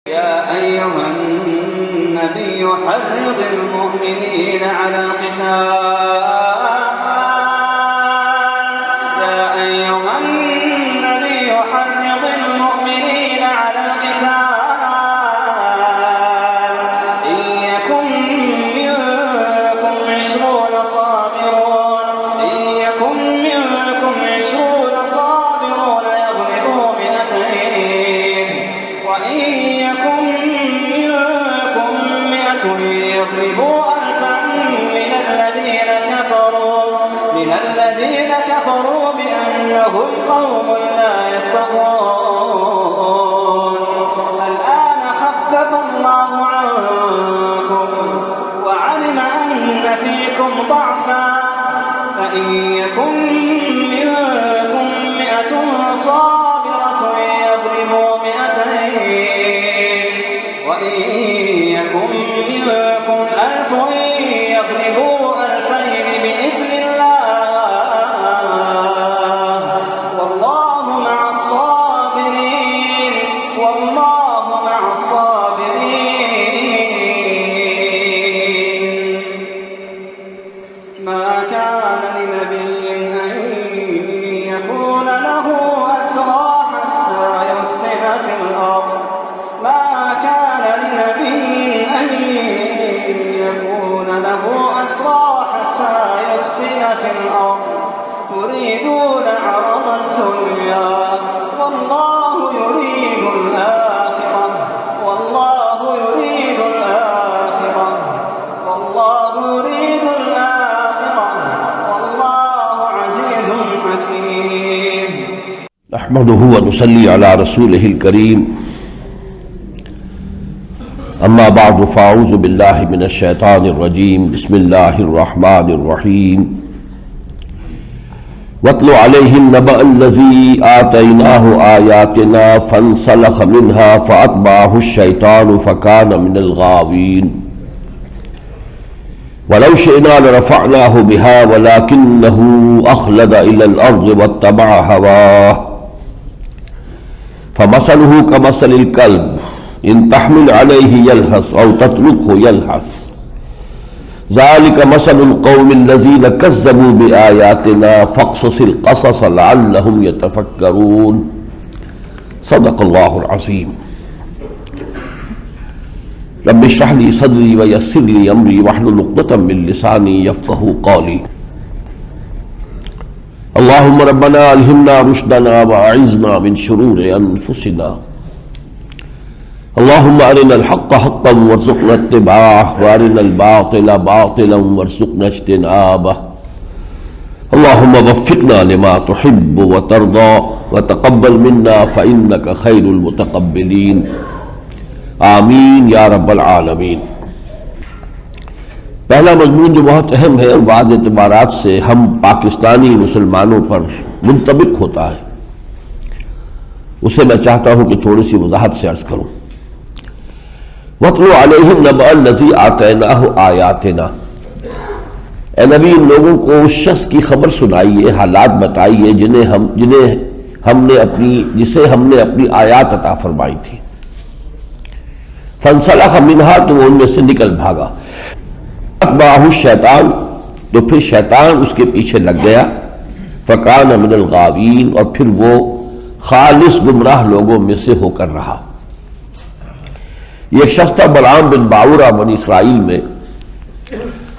يا أيها النبي حرض المؤمنين على القتال نحمده ونصلي على رسوله الكريم اما بعد فاعوذ بالله من الشيطان الرجيم بسم الله الرحمن الرحيم واتل عليهم نبأ الذي آتيناه آياتنا فانسلخ منها فأتبعه الشيطان فكان من الغاوين ولو شئنا لرفعناه بها ولكنه أخلد إلى الأرض واتبع هواه فمثله كمثل الكلب إن تحمل عليه يلهث أو تتركه يلهث ذلك مثل القوم الذين كذبوا بآياتنا فاقصص القصص لعلهم يتفكرون صدق الله العظيم رب اشرح لي صدري ويسر لي أمري واحلل عقدة من لساني يفقهوا قولي اللهم ربنا الہمنا رشدنا واعذنا من شرور انفسنا اللهم ارنا الحق حقا وارزقنا اتباعه وارنا الباطل باطلا وارزقنا اجتنابه اللهم وفقنا لما تحب وترضى وتقبل منا فإنك خير المتقبلين آمین یا رب العالمین۔ پہلا مضمون جو بہت اہم ہے اور بعض اعتبارات سے ہم پاکستانی مسلمانوں پر منطبق ہوتا ہے، اسے میں چاہتا ہوں کہ تھوڑی سی وضاحت سے عرض کروں۔ وَاتْلُ عَلَيْهِمْ نَبَأَ الَّذِي آتَيْنَاهُ آيَاتِنَا، اے نبی ان لوگوں کو اس شخص کی خبر سنائیے، حالات بتائیے جسے ہم نے اپنی آیات عطا فرمائی تھی۔ فَانْسَلَخَ مِنْهَا، تو وہ ان میں سے نکل بھاگا۔ اتبعہ الشیطان، تو پھر شیطان اس کے پیچھے لگ گیا۔ فَكَانَ مِنَ الْغَاوِينَ، اور پھر وہ خالص گمراہ لوگوں میں سے ہو کر رہا۔ یہ ایک شخص تھا بلعام بن باورہ، بنی اسرائیل میں،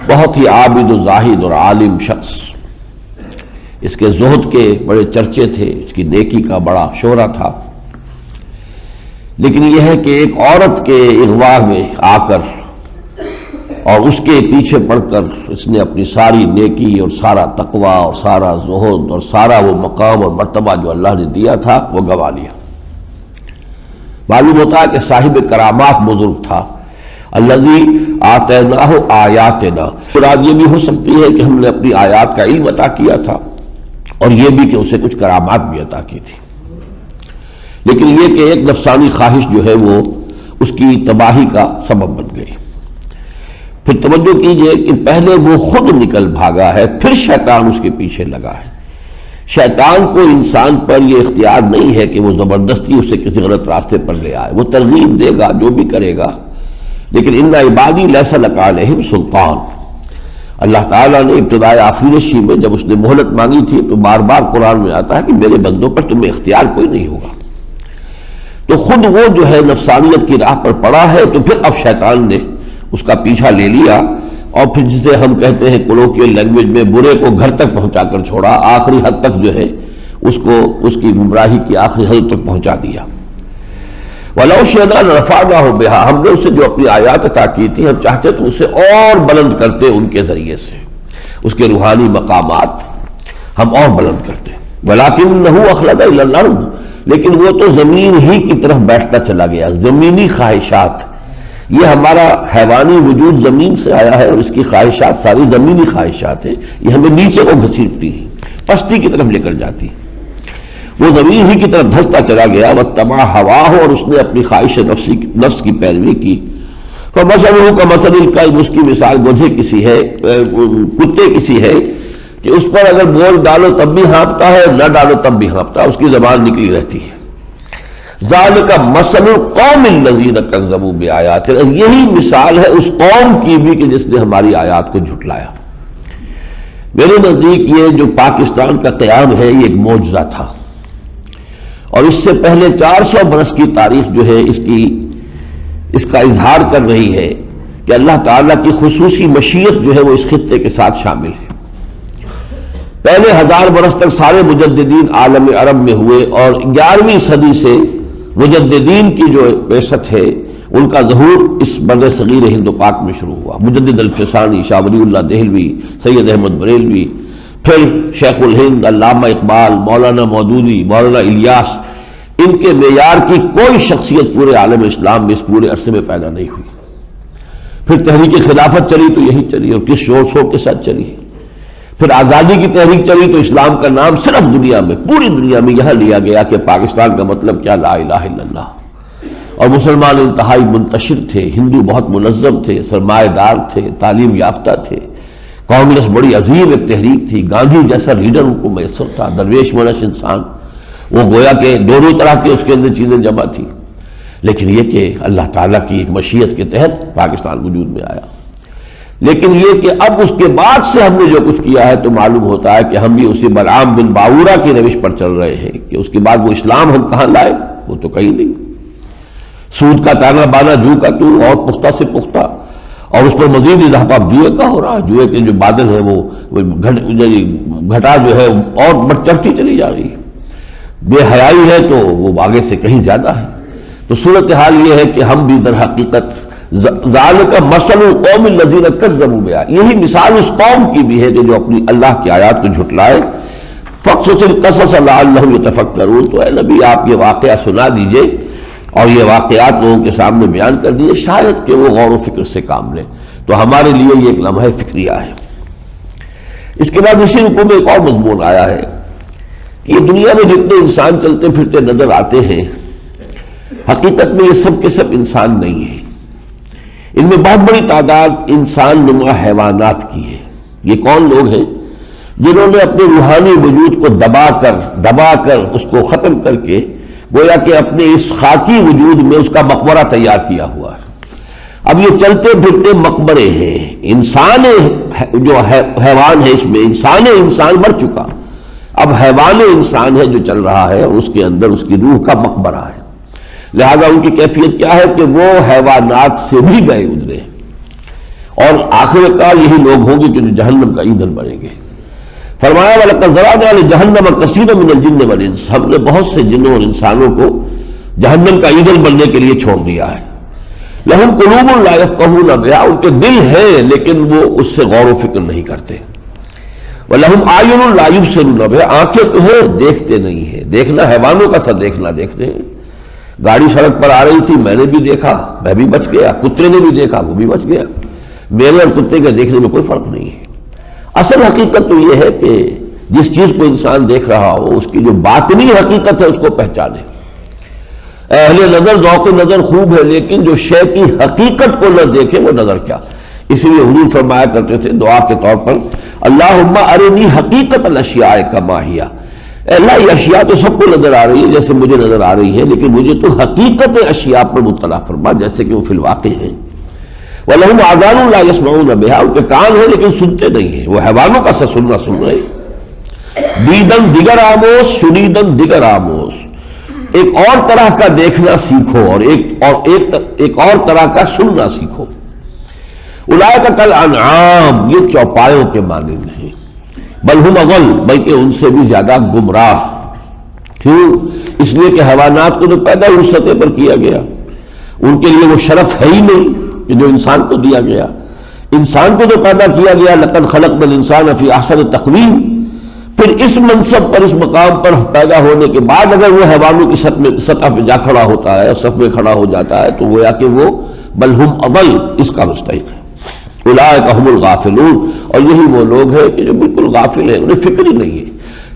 بہت ہی عابد و زاہد اور عالم شخص۔ اس کے زہد کے بڑے چرچے تھے، اس کی نیکی کا بڑا شہرہ تھا، لیکن یہ ہے کہ ایک عورت کے اغوا میں آ کر اور اس کے پیچھے پڑ کر اس نے اپنی ساری نیکی اور سارا تقوی اور سارا زہد اور سارا وہ مقام اور مرتبہ جو اللہ نے دیا تھا وہ گنوا لیا۔ معلوم ہوتا ہے کہ صاحب کرامات بزرگ تھا۔ الذی آتیناہ آیاتنا، مراد یہ بھی ہو سکتی ہے کہ ہم نے اپنی آیات کا علم عطا کیا تھا، اور یہ بھی کہ اسے کچھ کرامات بھی عطا کی تھی، لیکن یہ کہ ایک نفسانی خواہش جو ہے وہ اس کی تباہی کا سبب بن گئی۔ پھر توجہ کیجئے کہ پہلے وہ خود نکل بھاگا ہے، پھر شیطان اس کے پیچھے لگا ہے۔ شیطان کو انسان پر یہ اختیار نہیں ہے کہ وہ زبردستی اسے کسی غلط راستے پر لے آئے، وہ ترغیب دے گا، جو بھی کرے گا، لیکن ان عبادی لیس لک علیہم سلطان۔ اللہ تعالیٰ نے ابتدائے آفرینشی میں جب اس نے مہلت مانگی تھی تو بار بار قرآن میں آتا ہے کہ میرے بندوں پر تمہیں اختیار کوئی نہیں ہوگا۔ تو خود وہ جو ہے نفسانیت کی راہ پر پڑا ہے، تو پھر اب شیطان نے اس کا پیچھا لے لیا، اور پھر جسے ہم کہتے ہیں کولوکیل لینگویج میں برے کو گھر تک پہنچا کر چھوڑا، آخری حد تک جو ہے اس کو اس کی گمراہی کی آخری حد تک پہنچا دیا۔ وَلَوْ شِئْنَا لَرَفَعْنَاهُ بِهَا، ہم نے اسے جو اپنی آیات عطا کی تھی، ہم چاہتے تو اسے اور بلند کرتے ان کے ذریعے سے، اس کے روحانی مقامات ہم اور بلند کرتے۔ وَلَكِنَّهُ أَخْلَدَ إِلَى الْأَرْضِ، لیکن وہ تو زمین ہی کی طرف بیٹھتا چلا گیا، زمینی خواہشات۔ یہ ہمارا حیوانی وجود زمین سے آیا ہے، اور اس کی خواہشات ساری زمینی خواہشات ہیں، یہ ہمیں نیچے کو گھسیٹتی ہیں، پستی کی طرف لے کر جاتی ہیں۔ وہ زمین ہی کی طرف دھستا چلا گیا، واتبع ہواہ، اور اس نے اپنی خواہش نفس کی پیروی کی۔ فمثلہ کمثل الکلب، اس کی مثال گدھے کسی ہے، کتے کسی ہے کہ اس پر اگر بول ڈالو تب بھی ہانپتا ہے، نہ ڈالو تب بھی ہانپتا ہے، اس کی زبان نکلی رہتی ہے۔ ذالک مثل القوم الذین کذبوا بآیاتنا، یہی مثال ہے اس قوم کی بھی کہ جس نے ہماری آیات کو جھٹلایا۔ میرے نزدیک یہ جو پاکستان کا قیام ہے یہ ایک معجزہ تھا، اور اس سے پہلے 400 برس کی تاریخ جو ہے اس کا اظہار کر رہی ہے کہ اللہ تعالیٰ کی خصوصی مشیت جو ہے وہ اس خطے کے ساتھ شامل ہے۔ پہلے 1000 برس تک سارے مجددین عالم عرب میں ہوئے، اور 11ویں صدی سے مجددین کی جو بعثت ہے ان کا ظہور اس بر صغیر ہند و پاک میں شروع ہوا۔ مجدد الفسانی، شاہ ولی اللہ دہلوی، سید احمد بریلوی، پھر شیخ الہند علامہ اقبال، مولانا مودودی، مولانا الیاس، ان کے معیار کی کوئی شخصیت پورے عالم اسلام میں اس پورے عرصے میں پیدا نہیں ہوئی۔ پھر تحریک خلافت چلی تو یہی چلی، اور کس شور شور کے ساتھ چلی۔ پھر آزادی کی تحریک چلی تو اسلام کا نام صرف دنیا میں، پوری دنیا میں یہاں لیا گیا کہ پاکستان کا مطلب کیا، لا الہ الا اللہ۔ اور مسلمان انتہائی منتشر تھے، ہندو بہت منظم تھے، سرمایہ دار تھے، تعلیم یافتہ تھے، کانگریس بڑی عظیم ایک تحریک تھی، گاندھی جیسا لیڈر ان کو میسر تھا، درویش منش انسان، وہ گویا کہ دونوں طرح کے اس کے اندر چیزیں جمع تھی۔ لیکن یہ کہ اللہ تعالیٰ کی ایک مشیت کے تحت پاکستان وجود میں آیا۔ لیکن یہ کہ اب اس کے بعد سے ہم نے جو کچھ کیا ہے تو معلوم ہوتا ہے کہ ہم بھی اسی بلعام بن باورا کی روش پر چل رہے ہیں کہ اس کے بعد وہ اسلام ہم کہاں لائے، وہ تو کہیں نہیں۔ سود کا تانا بانا، جو کا تو، اور پختہ سے پختہ، اور اس پر مزید اضافہ جوئے کا ہو رہا ہے۔ جوئے کے جو بادل ہیں وہ گھٹا جو ہے اور بڑھ چڑھتی چلی جا رہی ہے۔ بے حیائی ہے تو وہ آگے سے کہیں زیادہ ہے۔ تو صورتحال یہ ہے کہ ہم بھی در حقیقت ذالک مثل القوم الذین کذبوا بآیاتنا، یہی مثال اس قوم کی بھی ہے کہ جو اپنی اللہ کی آیات کو جھٹلائے۔ فاقصص القصص لعلہم یتفکرون، تو اے نبی آپ یہ واقعہ سنا دیجئے اور یہ واقعات لوگوں کے سامنے بیان کر دیجئے، شاید کہ وہ غور و فکر سے کام لیں۔ تو ہمارے لیے یہ ایک لمحہ فکریہ ہے۔ اس کے بعد اسی رکوع میں ایک اور مضمون آیا ہے کہ یہ دنیا میں جتنے انسان چلتے پھرتے نظر آتے ہیں، حقیقت میں یہ سب کے سب انسان نہیں ہیں۔ ان میں بہت بڑی تعداد انسان نما حیوانات کی ہے۔ یہ کون لوگ ہیں؟ جنہوں نے اپنے روحانی وجود کو دبا کر اس کو ختم کر کے گویا کہ اپنے اس خاکی وجود میں اس کا مقبرہ تیار کیا ہوا ہے۔ اب یہ چلتے پھرتے مقبرے ہیں۔ انسان جو حیوان ہے، اس میں انسان مر چکا، اب حیوان انسان ہے جو چل رہا ہے، اس کے اندر اس کی روح کا مقبرہ ہے۔ لہذا ان کی کیفیت کیا ہے کہ وہ حیوانات سے بھی گئے ادھرے، اور آخر کار یہی لوگ ہوں گے جو جہنم کا ایندھن بنیں گے۔ فرمایا وَلَقَدْ ذَرَأْنَا لِجَهَنَّمَ كَثِيرًا مِنَ الْجِنِّ وَالْإِنسِ، ہم نے بہت سے جنوں اور انسانوں کو جہنم کا ایندھن بننے کے لیے چھوڑ دیا ہے۔ لَهُمْ قُلُوبٌ لَا يَفْقَهُونَ بِهَا، ان کے دل ہیں لیکن وہ اس سے غور و فکر نہیں کرتے۔ وَلَهُمْ أَعْيُنٌ لَا يُبْصِرُونَ بِهَا، آنکھیں تو ہیں دیکھتے نہیں ہیں۔ دیکھنا حیوانوں کا سا دیکھنا دیکھتے ہیں۔ گاڑی سڑک پر آ رہی تھی، میں نے بھی دیکھا، میں بھی بچ گیا، کتے نے بھی دیکھا، وہ بھی بچ گیا۔ میرے اور کتے کے دیکھنے میں کوئی فرق نہیں ہے۔ اصل حقیقت تو یہ ہے کہ جس چیز کو انسان دیکھ رہا ہو اس کی جو باطنی حقیقت ہے اس کو پہچانے۔ اہل نظر ذوق نظر خوب ہے، لیکن جو شے کی حقیقت کو نہ دیکھے وہ نظر کیا۔ اسی لیے حضور فرمایا کرتے تھے دعا کے طور پر، اللہم ارنی حقیقت الاشیاء کما ہی، اے اللہ یہ اشیاء تو سب کو نظر آ رہی ہے جیسے مجھے نظر آ رہی ہے، لیکن مجھے تو حقیقت اشیاء پر مطلع فرما جیسے کہ وہ فی الواقع ہیں۔ وَلَهُمْ آذَانٌ لَا يَسْمَعُونَ بِهَا، ان کے کان ہیں لیکن سنتے نہیں ہیں، وہ حیوانوں کا سا سننا سن رہے ہیں۔ دیدن دیگر آموز شنیدن دیگر آموز، ایک اور طرح کا دیکھنا سیکھو اور ایک اور طرح کا سننا سیکھو۔ اولئک کالانعام، یہ چوپایوں کے مانند نہیں، بل ہم اضل، بلکہ ان سے بھی زیادہ گمراہ۔ کیوں؟ اس لیے کہ حیوانات کو تو پیدا ہی اس سطح پر کیا گیا، ان کے لیے وہ شرف ہے ہی نہیں کہ جو انسان کو دیا گیا۔ انسان کو تو پیدا کیا گیا لقد خلقنا الانسان فی احسن تقویم، پھر اس منصب پر اس مقام پر پیدا ہونے کے بعد اگر وہ حیوانوں کی سطح پہ جا کھڑا ہوتا ہے، صف میں کھڑا ہو جاتا ہے، تو گویا کہ وہ بل ہم اضل اس کا مستحق ہے۔ اولئک هم الغافلون، اور یہی وہ لوگ ہیں کہ جو بالکل غافل ہیں، انہیں فکر ہی نہیں ہے۔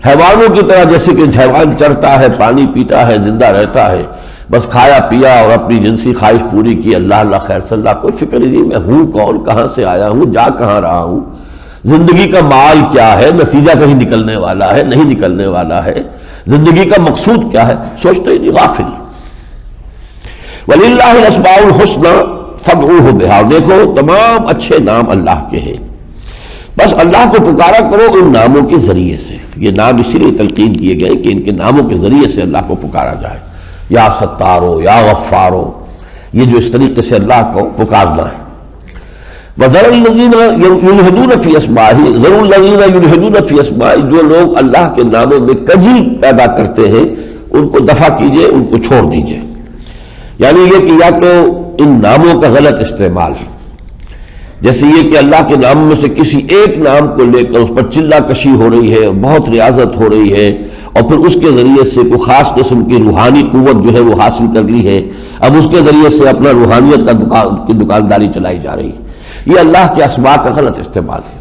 حیوانوں کی طرح جیسے کہ حیوان چرتا ہے، پانی پیتا ہے، زندہ رہتا ہے، بس کھایا پیا اور اپنی جنسی خواہش پوری کی، اللہ خیر صلی اللہ، کوئی فکر ہی نہیں میں ہوں کون، کہاں سے آیا ہوں، جا کہاں رہا ہوں، زندگی کا مال کیا ہے، نتیجہ کہیں نکلنے والا ہے نہیں نکلنے والا ہے، زندگی کا مقصود کیا ہے، سوچتے ہی نہیں، غافل۔ وَلِلَّهِ الْأَسْمَاءُ الْحُسْنَىٰ فَادْعُوهُ بِهَا، اور دیکھو تمام اچھے نام اللہ کے ہیں، بس اللہ کو پکارا کرو ان ناموں کے ذریعے سے۔ یہ نام اسی لیے تلقین کیے گئے کہ ان کے ناموں کے ذریعے سے اللہ کو پکارا جائے، یا ستارو یا غفارو، یہ جو اس طریقے سے اللہ کو پکارنا ہے۔ وَذَرُ الَّذِينَ يُلْحِدُونَ فِي أَسْمَائِهِ، ذَرُ الَّذِينَ يُلْحِدُونَ فِي أَسْمَائِهِ، جو لوگ اللہ کے ناموں میں کجی پیدا کرتے ہیں ان کو دفع کیجئے، ان کو چھوڑ دیجئے۔ یعنی یہ کہ یا تو ان ناموں کا غلط استعمال، جیسے یہ کہ اللہ کے نام میں سے کسی ایک نام کو لے کر اس پر چلہ کشی ہو رہی ہے، بہت ریاضت ہو رہی ہے، اور پھر اس کے ذریعے سے کوئی خاص قسم کی روحانی قوت جو ہے وہ حاصل کر لی ہے، اب اس کے ذریعے سے اپنا روحانیت کی دکانداری چلائی جا رہی ہے۔ یہ اللہ کے اسماء کا غلط استعمال ہے۔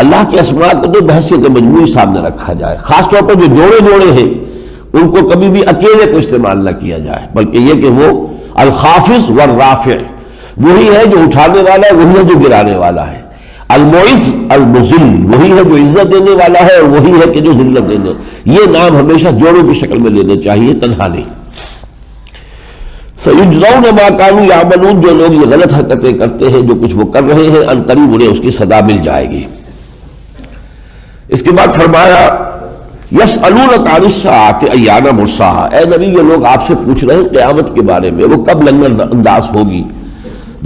اللہ کے اسماء کو تو بحثیت مجموعی سامنے رکھا جائے، خاص طور پر جو جوڑے ہیں ان کو کبھی بھی اکیلے کو استعمال نہ کیا جائے، بلکہ یہ کہ وہ الخافض والرافع، وہی ہے جو اٹھانے والا ہے، وہی ہے جو گرانے والا ہے، المعز المذل، وہی ہے جو عزت دینے والا ہے اور وہی ہے کہ جو ذلت دینے۔ یہ نام ہمیشہ جوڑوں کی شکل میں لینے چاہیے، تنہا نہیں۔ سَيُجْزَوْنَ مَا كَانُوا يَعْمَلُونَ، جو لوگ یہ غلط حرکتیں کرتے ہیں، جو کچھ وہ کر رہے ہیں، ان قریب انہیں اس کی سزا مل جائے گی۔ اس کے بعد فرمایا یسألونک عن الساعۃ ایان مرساہا، اے نبی یہ لوگ آپ سے پوچھ رہے ہیں قیامت کے بارے میں، وہ کب لنگر انداز ہوگی۔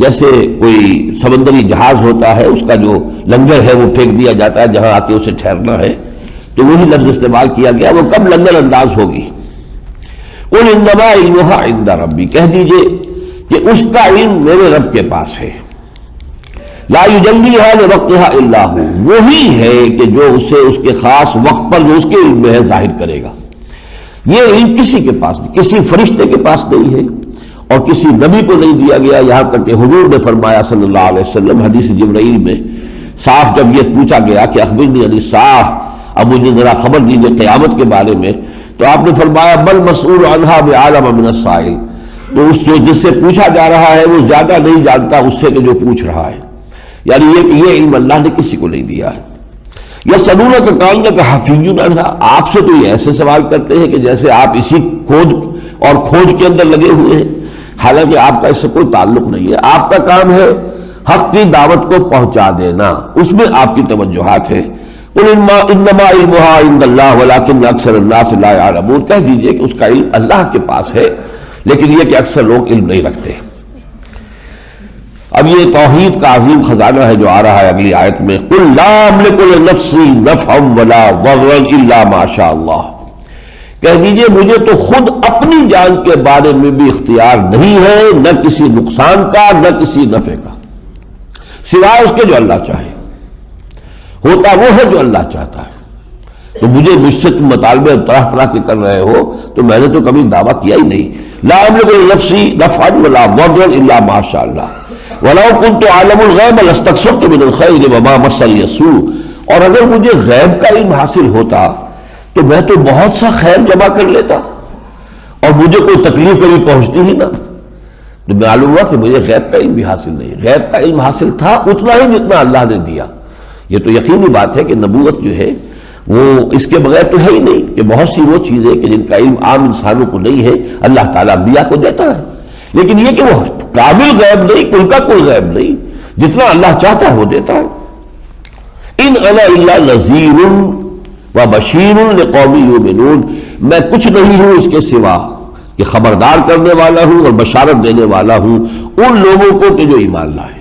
جیسے کوئی سمندری جہاز ہوتا ہے، اس کا جو لنگر ہے وہ پھینک دیا جاتا ہے جہاں آ کے اسے ٹھہرنا ہے، تو وہی لفظ استعمال کیا گیا، وہ کب لنگر انداز ہوگی۔ قل انما علمها عند ربی، کہہ دیجئے کہ اس کا علم میرے رب کے پاس ہے۔ لا یجلیها لوقتها الا هو، وہی ہے کہ جو اسے اس کے خاص وقت پر جو اس کے علم میں ہے ظاہر کرے گا۔ یہ علم کسی کے پاس نہیں، کسی فرشتے کے پاس نہیں ہے اور کسی نبی کو نہیں دیا گیا، یہاں تک کہ حضور نے فرمایا صلی اللہ علیہ وسلم حدیث جبرائیل میں صاف جب یہ پوچھا گیا کہ اخبرنی عن الساعہ، اب مجھے ذرا خبر دیجیے قیامت کے بارے میں، تو آپ نے فرمایا بل مسئول عنہا بعالم من السائل، تو اس جس سے پوچھا جا رہا ہے وہ زیادہ نہیں جانتا اس سے کہ جو پوچھ رہا ہے، یعنی یہ کہ یہ علم اللہ نے کسی کو نہیں دیا ہے۔ یسألونک کأنک حفی عنہا، آپ سے تو یہ ایسے سوال کرتے ہیں کہ جیسے آپ اسی کھوج کے اندر لگے ہوئے ہیں، حالانکہ آپ کا اس سے کوئی تعلق نہیں ہے۔ آپ کا کام ہے حق کی دعوت کو پہنچا دینا، اس میں آپ کی توجہات ہیں۔ قل انما علمها عند اللہ ولکن اکثر الناس لا یعلمون، کہہ دیجئے کہ اس کا علم اللہ کے پاس ہے، لیکن یہ کہ اکثر لوگ علم نہیں رکھتے۔ اب یہ توحید کا عظیم خزانہ ہے جو آ رہا ہے اگلی آیت میں، قل لا املک لنفسی نفعا ولا ضرا الا ما شاء اللہ، کہہ دیجئے مجھے تو خود اپنی جان کے بارے میں بھی اختیار نہیں ہے، نہ کسی نقصان کا نہ کسی نفع کا، سوائے اس کے جو اللہ چاہے، ہوتا وہ ہے جو اللہ چاہتا ہے۔ تو مجھ سے تم مطالبے طرح طرح کے کر رہے ہو، تو میں نے تو کبھی دعویٰ کیا ہی نہیں، لا املک لنفسی نفعا ولا ضرا الا ما شاء اللہ ولو كنت اعلم الغیب لاستكثرت من الخیر وما مسنی السوء، اور اگر مجھے غیب کا علم حاصل ہوتا تو میں تو بہت سا خیر جمع کر لیتا اور مجھے کوئی تکلیف کبھی پہنچتی ہی نہ۔ تو معلوم ہوا کہ مجھے غیب کا علم بھی حاصل نہیں، غیب کا علم حاصل تھا اتنا ہی جتنا اللہ نے دیا۔ یہ تو یقینی بات ہے کہ نبوت جو ہے وہ اس کے بغیر تو ہے ہی نہیں کہ بہت سی وہ چیزیں کہ جن کا علم عام انسانوں کو نہیں ہے اللہ تعالیٰ انبیاء کو دیتا ہے، لیکن یہ کہ وہ کامل غیب نہیں، کل کا کل غیب نہیں، جتنا اللہ چاہتا ہے وہ دیتا ہے۔ ان انا الا نذیر و بشیر لقوم یؤمنون، میں کچھ نہیں ہوں اس کے سوا کہ خبردار کرنے والا ہوں اور بشارت دینے والا ہوں ان لوگوں کو کہ جو ایمان لائے۔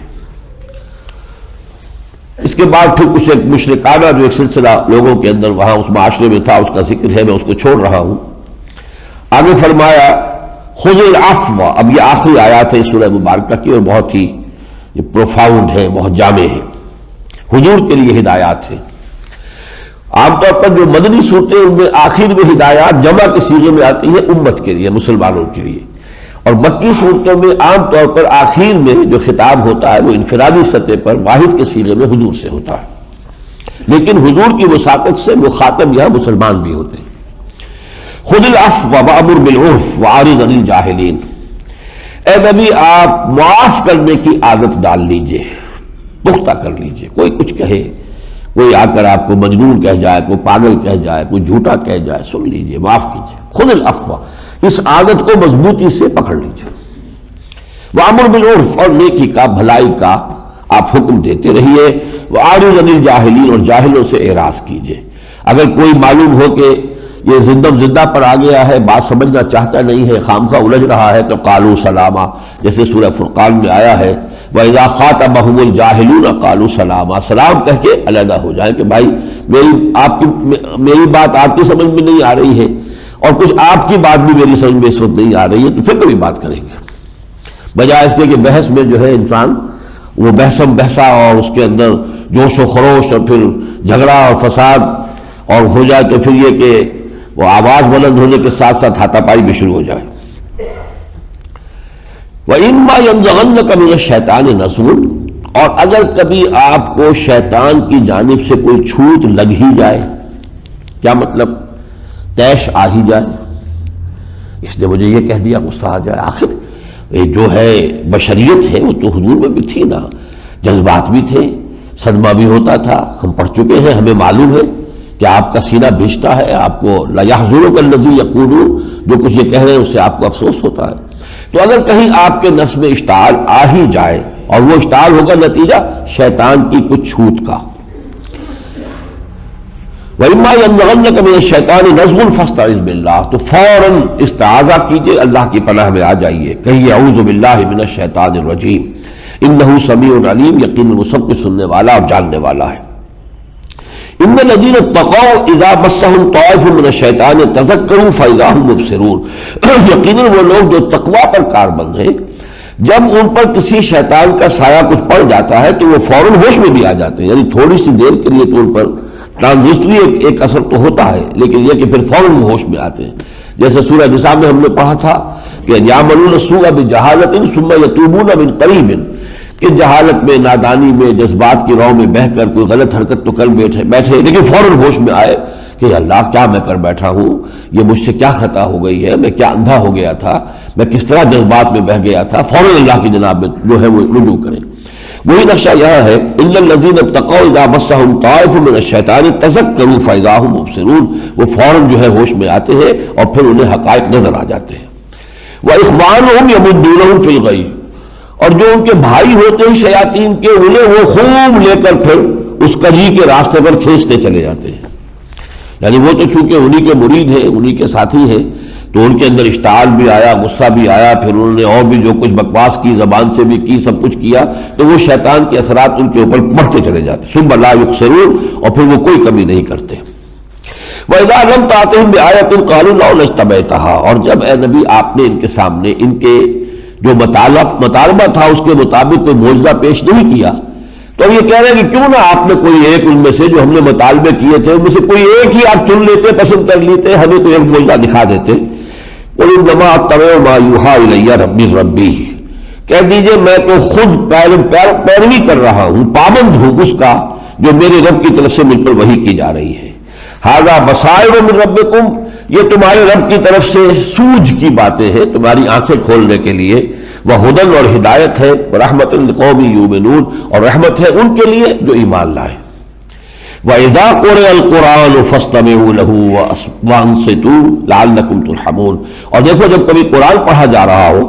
اس کے بعد پھر کچھ ایک مشرکانہ جو ایک سلسلہ لوگوں کے اندر وہاں اس معاشرے میں تھا اس کا ذکر ہے، میں اس کو چھوڑ رہا ہوں۔ آگے فرمایا خذ العفو، اب یہ آخری آیات ہے سورہ مبارکہ کی اور بہت ہی پروفاؤنڈ ہے، بہت جامع ہے، حضور کے لیے ہدایات ہیں۔ عام طور پر جو مدنی صورتیں ان میں آخر میں ہدایات جمع کے صیغے میں آتی ہیں امت کے لیے، مسلمانوں کے لیے، اور مکی صورتوں میں عام طور پر آخر میں جو خطاب ہوتا ہے وہ انفرادی سطح پر واحد کے صیغے میں حضور سے ہوتا ہے، لیکن حضور کی وساطت سے مخاطب یہاں مسلمان بھی ہوتے ہیں۔ خذ العفو وامر بالعرف واعرض عن الجاہلین، اے نبی آپ معاف کرنے کی عادت ڈال لیجئے، پختہ کر لیجئے، کوئی کچھ کہے، کوئی آ کر آپ کو مجنون کہہ جائے، کوئی پاگل کہہ جائے، کوئی جھوٹا کہہ جائے، سن لیجئے، معاف کیجئے۔ خذ العفو، اس عادت کو مضبوطی سے پکڑ لیجئے۔ وامر بالعرف، اور نیکی کا، بھلائی کا آپ حکم دیتے رہیے۔ واعرض عن الجاہلین، اور جاہلوں سے اعراض کیجئے۔ اگر کوئی معلوم ہو کہ یہ زندہ پر آ گیا ہے، بات سمجھنا چاہتا نہیں ہے، خامخواہ الجھ رہا ہے، تو قالوا سلاما، جیسے سورہ فرقان میں آیا ہے وَإِذَا خَاطَبَهُمُ الْجَاهِلُونَ قَالُوا سَلَامًا، سلام کہہ کے علیحدہ ہو جائیں کہ بھائی میری بات آپ کی سمجھ میں نہیں آ رہی ہے اور کچھ آپ کی بات بھی میری سمجھ میں اس وقت نہیں آ رہی ہے، تو پھر کبھی بات کریں گے، بجائے اس کے کہ بحث میں جو ہے انسان وہ بحثم بحثا اور اس کے اندر جوش و خروش اور پھر جھگڑا اور فساد اور ہو جائے، تو پھر یہ کہ وہ آواز بلند ہونے کے ساتھ ساتھ ہاتھا پائی بھی شروع ہو جائے۔ وَإِمَّا يَنزَغَنَّكَ مِنَ الشَّيْطَانِ نَزْغٌ، اور اگر کبھی آپ کو شیطان کی جانب سے کوئی چھوٹ لگ ہی جائے، کیا مطلب؟ طیش آ ہی جائے، اس نے مجھے یہ کہہ دیا، غصہ آ جائے، آخر یہ جو ہے بشریت ہے وہ تو حضور میں بھی تھی نا، جذبات بھی تھے، صدمہ بھی ہوتا تھا، ہم پڑھ چکے ہیں، ہمیں معلوم ہے کہ آپ کا سینہ بھیجتا ہے، آپ کو لَيَحْزُنُكَ الَّذِي يَقُولُونَ، جو کچھ یہ کہہ رہے ہیں اس سے آپ کو افسوس ہوتا ہے۔ تو اگر کہیں آپ کے نفس میں اشتعال آ ہی جائے، اور وہ اشتعال ہوگا نتیجہ شیطان کی کچھ چھوٹ کا، وَإِمَّا يَنزَغَنَّكَ مِنَ الشَّيْطَانِ نَزْغٌ فَاسْتَعِذْ بِاللَّهِ، تو فوراً استعاذہ کیجئے، اللہ کی پناہ میں آ جائیے، کہیے اعوذ باللہ من الشیطان الرجیم، انہ سمیع علیم، یقیناً وہ سب کچھ سننے والا اور جاننے والا ہے۔ ان الذین اتقوا اذا مسهم طائف من الشیطان تذکروا فاذا هم مبصرون، یقیناً وہ لوگ جو تقوی پر کاربند ہیں، جب ان پر کسی شیطان کا سایہ کچھ پڑ جاتا ہے تو وہ فوراً ہوش میں بھی آ جاتے ہیں، یعنی تھوڑی سی دیر کے لیے تو ان پر ٹرانزسٹری ایک اثر تو ہوتا ہے، لیکن یہ کہ پھر فوراً وہ ہوش میں آتے ہیں۔ جیسے سورہ نساء میں ہم نے پڑھا تھا کہ یعملون السوء بجہالۃ ثم یتوبون من قریب، کہ جہالت میں، نادانی میں، جذبات کی رو میں بہہ کر کوئی غلط حرکت تو کر بیٹھے لیکن فوراً ہوش میں آئے کہ اللہ کیا میں کر بیٹھا ہوں، یہ مجھ سے کیا خطا ہو گئی ہے، میں کیا اندھا ہو گیا تھا، میں کس طرح جذبات میں بہہ گیا تھا، فوراً اللہ کی جناب میں جو ہے وہ رجوع کریں۔ وہی نقشہ یہاں ہے ان الذین اتقوا اذا مسهم طائف من الشیطان تذکروا فاذا هم مبصرون، وہ فوراً جو ہے ہوش میں آتے ہیں اور پھر انہیں حقائق نظر آ جاتے ہیں۔ وَإِخْوَانُهُمْ يَمُدُّونَهُمْ فِي الْغَيِّ، اور جو ان کے بھائی ہوتے ہیں شیاطین کے، انہیں وہ خوب لے کر پھر اس کجی کے راستے پر کھینچتے چلے جاتے ہیں، یعنی وہ تو چونکہ انہی کے مرید ہیں، انہی کے ساتھی ہیں، تو ان کے اندر اشتعال بھی آیا، غصہ بھی آیا، پھر انہوں نے اور بھی جو کچھ بکواس کی، زبان سے بھی کی، سب کچھ کیا، تو وہ شیطان کے اثرات ان کے اوپر بڑھتے چلے جاتے، ثم لا یقصرون، اور پھر وہ کوئی کمی نہیں کرتے۔ وَإِذَا لَمْ تَأْتِهِمْ بِآیَةٍ قَالُوا لَوْ لَاجْتَبَیْتَهَا، اور جب اے نبی آپ نے ان کے سامنے ان کے جو مطالبہ تھا اس کے مطابق کوئی معجزہ پیش نہیں کیا، تو اب یہ کہہ رہے ہیں کہ کیوں نہ آپ نے کوئی ایک ان میں سے جو ہم نے مطالبے کیے تھے ان میں سے کوئی ایک ہی آپ چن لیتے، پسند کر لیتے، ہمیں تو ایک معجزہ دکھا دیتے۔ قُلْ إِنَّمَا أَتَّبِعُ مَا يُوحَىٰ إِلَيَّ رَبِّي، کہہ دیجئے میں تو خود پیروی کر رہا ہوں، پابند ہوں اس کا جو میرے رب کی طرف سے مجھ پر وحی کی جا رہی ہے۔ ھذا بصائر من ربکم، یہ تمہارے رب کی طرف سے سوجھ کی باتیں ہیں، تمہاری آنکھیں کھولنے کے لیے، وہدی اور ہدایت ہے، ورحمۃ لقوم یؤمنون، اور رحمت ہے ان کے لیے جو ایمان لائے۔ وَإِذَا قُرِئَ الْقُرْآنُ فَاسْتَمِعُوا لَهُ وَأَنصِتُوا لَعَلَّكُمْ تُرْحَمُونَ۔ اور دیکھو جب کبھی قرآن پڑھا جا رہا ہو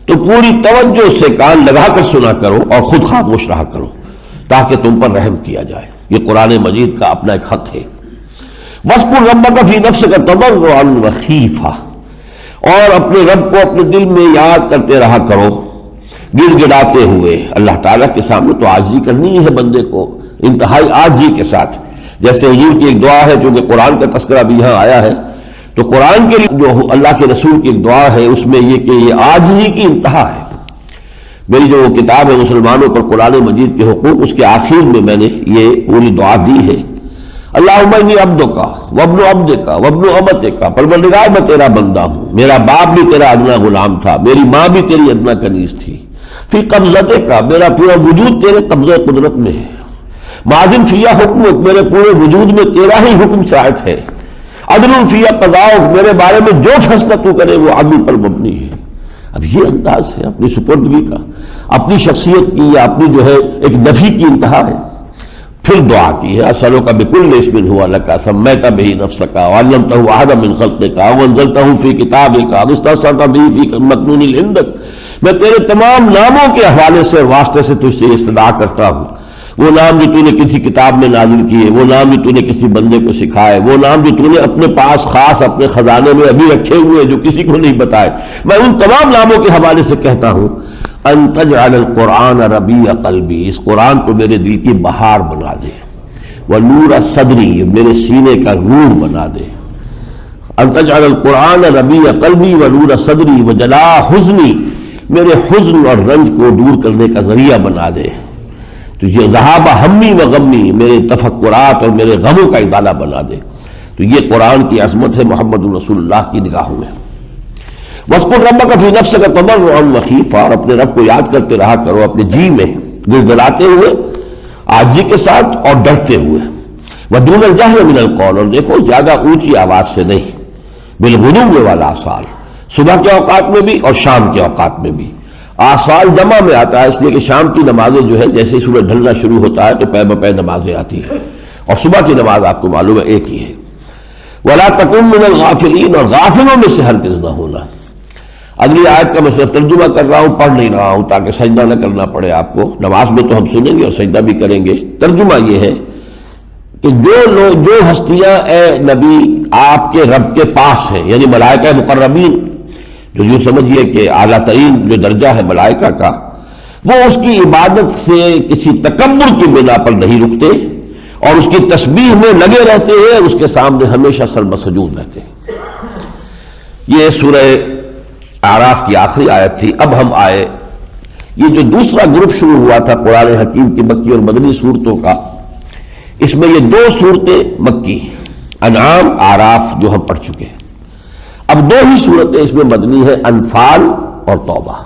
تو پوری توجہ سے کان لگا کر سنا کرو اور خود خاموش رہا کرو تاکہ تم پر رحم کیا جائے۔ یہ قرآن مجید کا اپنا ایک حق ہے۔ وَاذْكُرْ رَبَّكَ فِي نَفْسِكَ تَضَرُّعًا وَخِيفَةً، اور اپنے رب کو اپنے دل میں یاد کرتے رہا کرو گڑ گڑاتے ہوئے۔ اللہ تعالیٰ کے سامنے تو عاجزی کرنی ہے بندے کو، انتہائی عاجزی کے ساتھ۔ جیسے حضور کی ایک دعا ہے، چونکہ قرآن کا تذکرہ بھی یہاں آیا ہے تو قرآن کے لیے جو اللہ کے رسول کی ایک دعا ہے اس میں یہ کہ یہ عاجزی کی انتہا ہے۔ میری جو کتاب ہے مسلمانوں پر قرآن مجید کے حقوق، اس کے آخر میں میں نے یہ پوری دعا دی ہے، اللہم انی عبدک وابن عبدک وابن امتک، پروردگار میں تیرا بندہ ہوں، میرا باپ بھی تیرا ادنا غلام تھا، میری ماں بھی تیری ادنا کنیز تھی، فی قبضتک، میرا پورا وجود تیرے قبضہ قدرت میں ہے، ماضٍ فیہ حکمک، میرے پورے وجود میں تیرا ہی حکم شاعت ہے، عدل فیہ قضاؤک، میرے بارے میں جو فیصلہ تو کرے وہ عدل پر مبنی ہے۔ اب یہ انداز ہے اپنی سپردگی کا، اپنی شخصیت کی یا اپنی جو ہے ایک نفی کی انتہا ہے۔ پھر دعا کی ہے، اسألک بکل اسم ہو لک سمیت بہ نفسک وعلمتہ احدا من خلقک وانزلتہ فی کتابک واستأثرت بہ فی مکنون عندک، میں تیرے تمام ناموں کے حوالے سے واسطے سے تجھ سے استدعا کرتا ہوں، وہ نام جو تو نے کسی کتاب میں نازل کیے، وہ نام جو تو نے کسی بندے کو سکھائے، وہ نام جو تو نے اپنے پاس خاص اپنے خزانے میں ابھی رکھے ہوئے جو کسی کو نہیں بتائے، میں ان تمام ناموں کے حوالے سے کہتا ہوں ان تجعل القرآن ربیع قلبی، اس قرآن کو میرے دل کی بہار بنا دے، ونور صدری، میرے سینے کا نور بنا دے، ان تجعل القرآن ربیع قلبی ونور صدری وجلاء حزنی، میرے حزن اور رنج کو دور کرنے کا ذریعہ بنا دے، تو یہ ذہاب ہمی و غمی، میرے تفکرات اور میرے غموں کا ازالہ بنا دے۔ تو یہ قرآن کی عظمت ہے محمد رسول اللہ کی نگاہوں میں۔ وَاذْكُرْ رَبَّكَ فِي نَفْسِكَ تَضَرُّعًا وَخِيفًا، اور اپنے رب کو یاد کرتے رہا کرو اپنے جی میں گڑگڑاتے ہوئے، عاجزی کے ساتھ اور ڈرتے ہوئے، وَدُونَ الْجَهْرِ مِنَ الْقَوْلِ، اور دیکھو زیادہ اونچی آواز سے نہیں، بِالْغُدُوِّ وَالْآصَالِ، صبح کے اوقات میں بھی اور شام کے اوقات میں بھی۔ آصال جمع میں آتا ہے اس لیے کہ شام کی نمازیں جو ہے جیسے ہی سورج ڈھلنا شروع ہوتا ہے تو پے بپے نمازیں آتی ہیں، اور صبح کی نماز آپ کو معلوم ہے ایک ہی ہے۔ وَلَا تَكُن مِّنَ الْغَافِلِينَ، اور غافلوں میں سے ہرگز نہ ہونا۔ اگلی آیت کا میں صرف ترجمہ کر رہا ہوں، پڑھ نہیں رہا ہوں تاکہ سجدہ نہ کرنا پڑے آپ کو، نماز میں تو ہم سنیں گے اور سجدہ بھی کریں گے۔ ترجمہ یہ ہے کہ جو ہستیاں اے نبی آپ کے رب کے پاس ہیں، یعنی ملائکہ مقربین، جو یوں سمجھیے کہ اعلیٰ ترین جو درجہ ہے ملائکہ کا، وہ اس کی عبادت سے کسی تکبر کی بنا پر نہیں رکتے اور اس کی تسبیح میں لگے رہتے ہیں، اس کے سامنے ہمیشہ سر بسجود رہتے ہیں۔ یہ سورہ اعراف کی آخری آیت تھی۔ اب ہم آئے، یہ جو دوسرا گروپ شروع ہوا تھا قرآن حکیم کی مکی اور مدنی صورتوں کا، اس میں یہ دو صورتیں مکی، انعام، اعراف جو ہم پڑھ چکے ہیں۔ اب دو ہی صورتیں اس میں مدنی ہے، انفال اور توبہ۔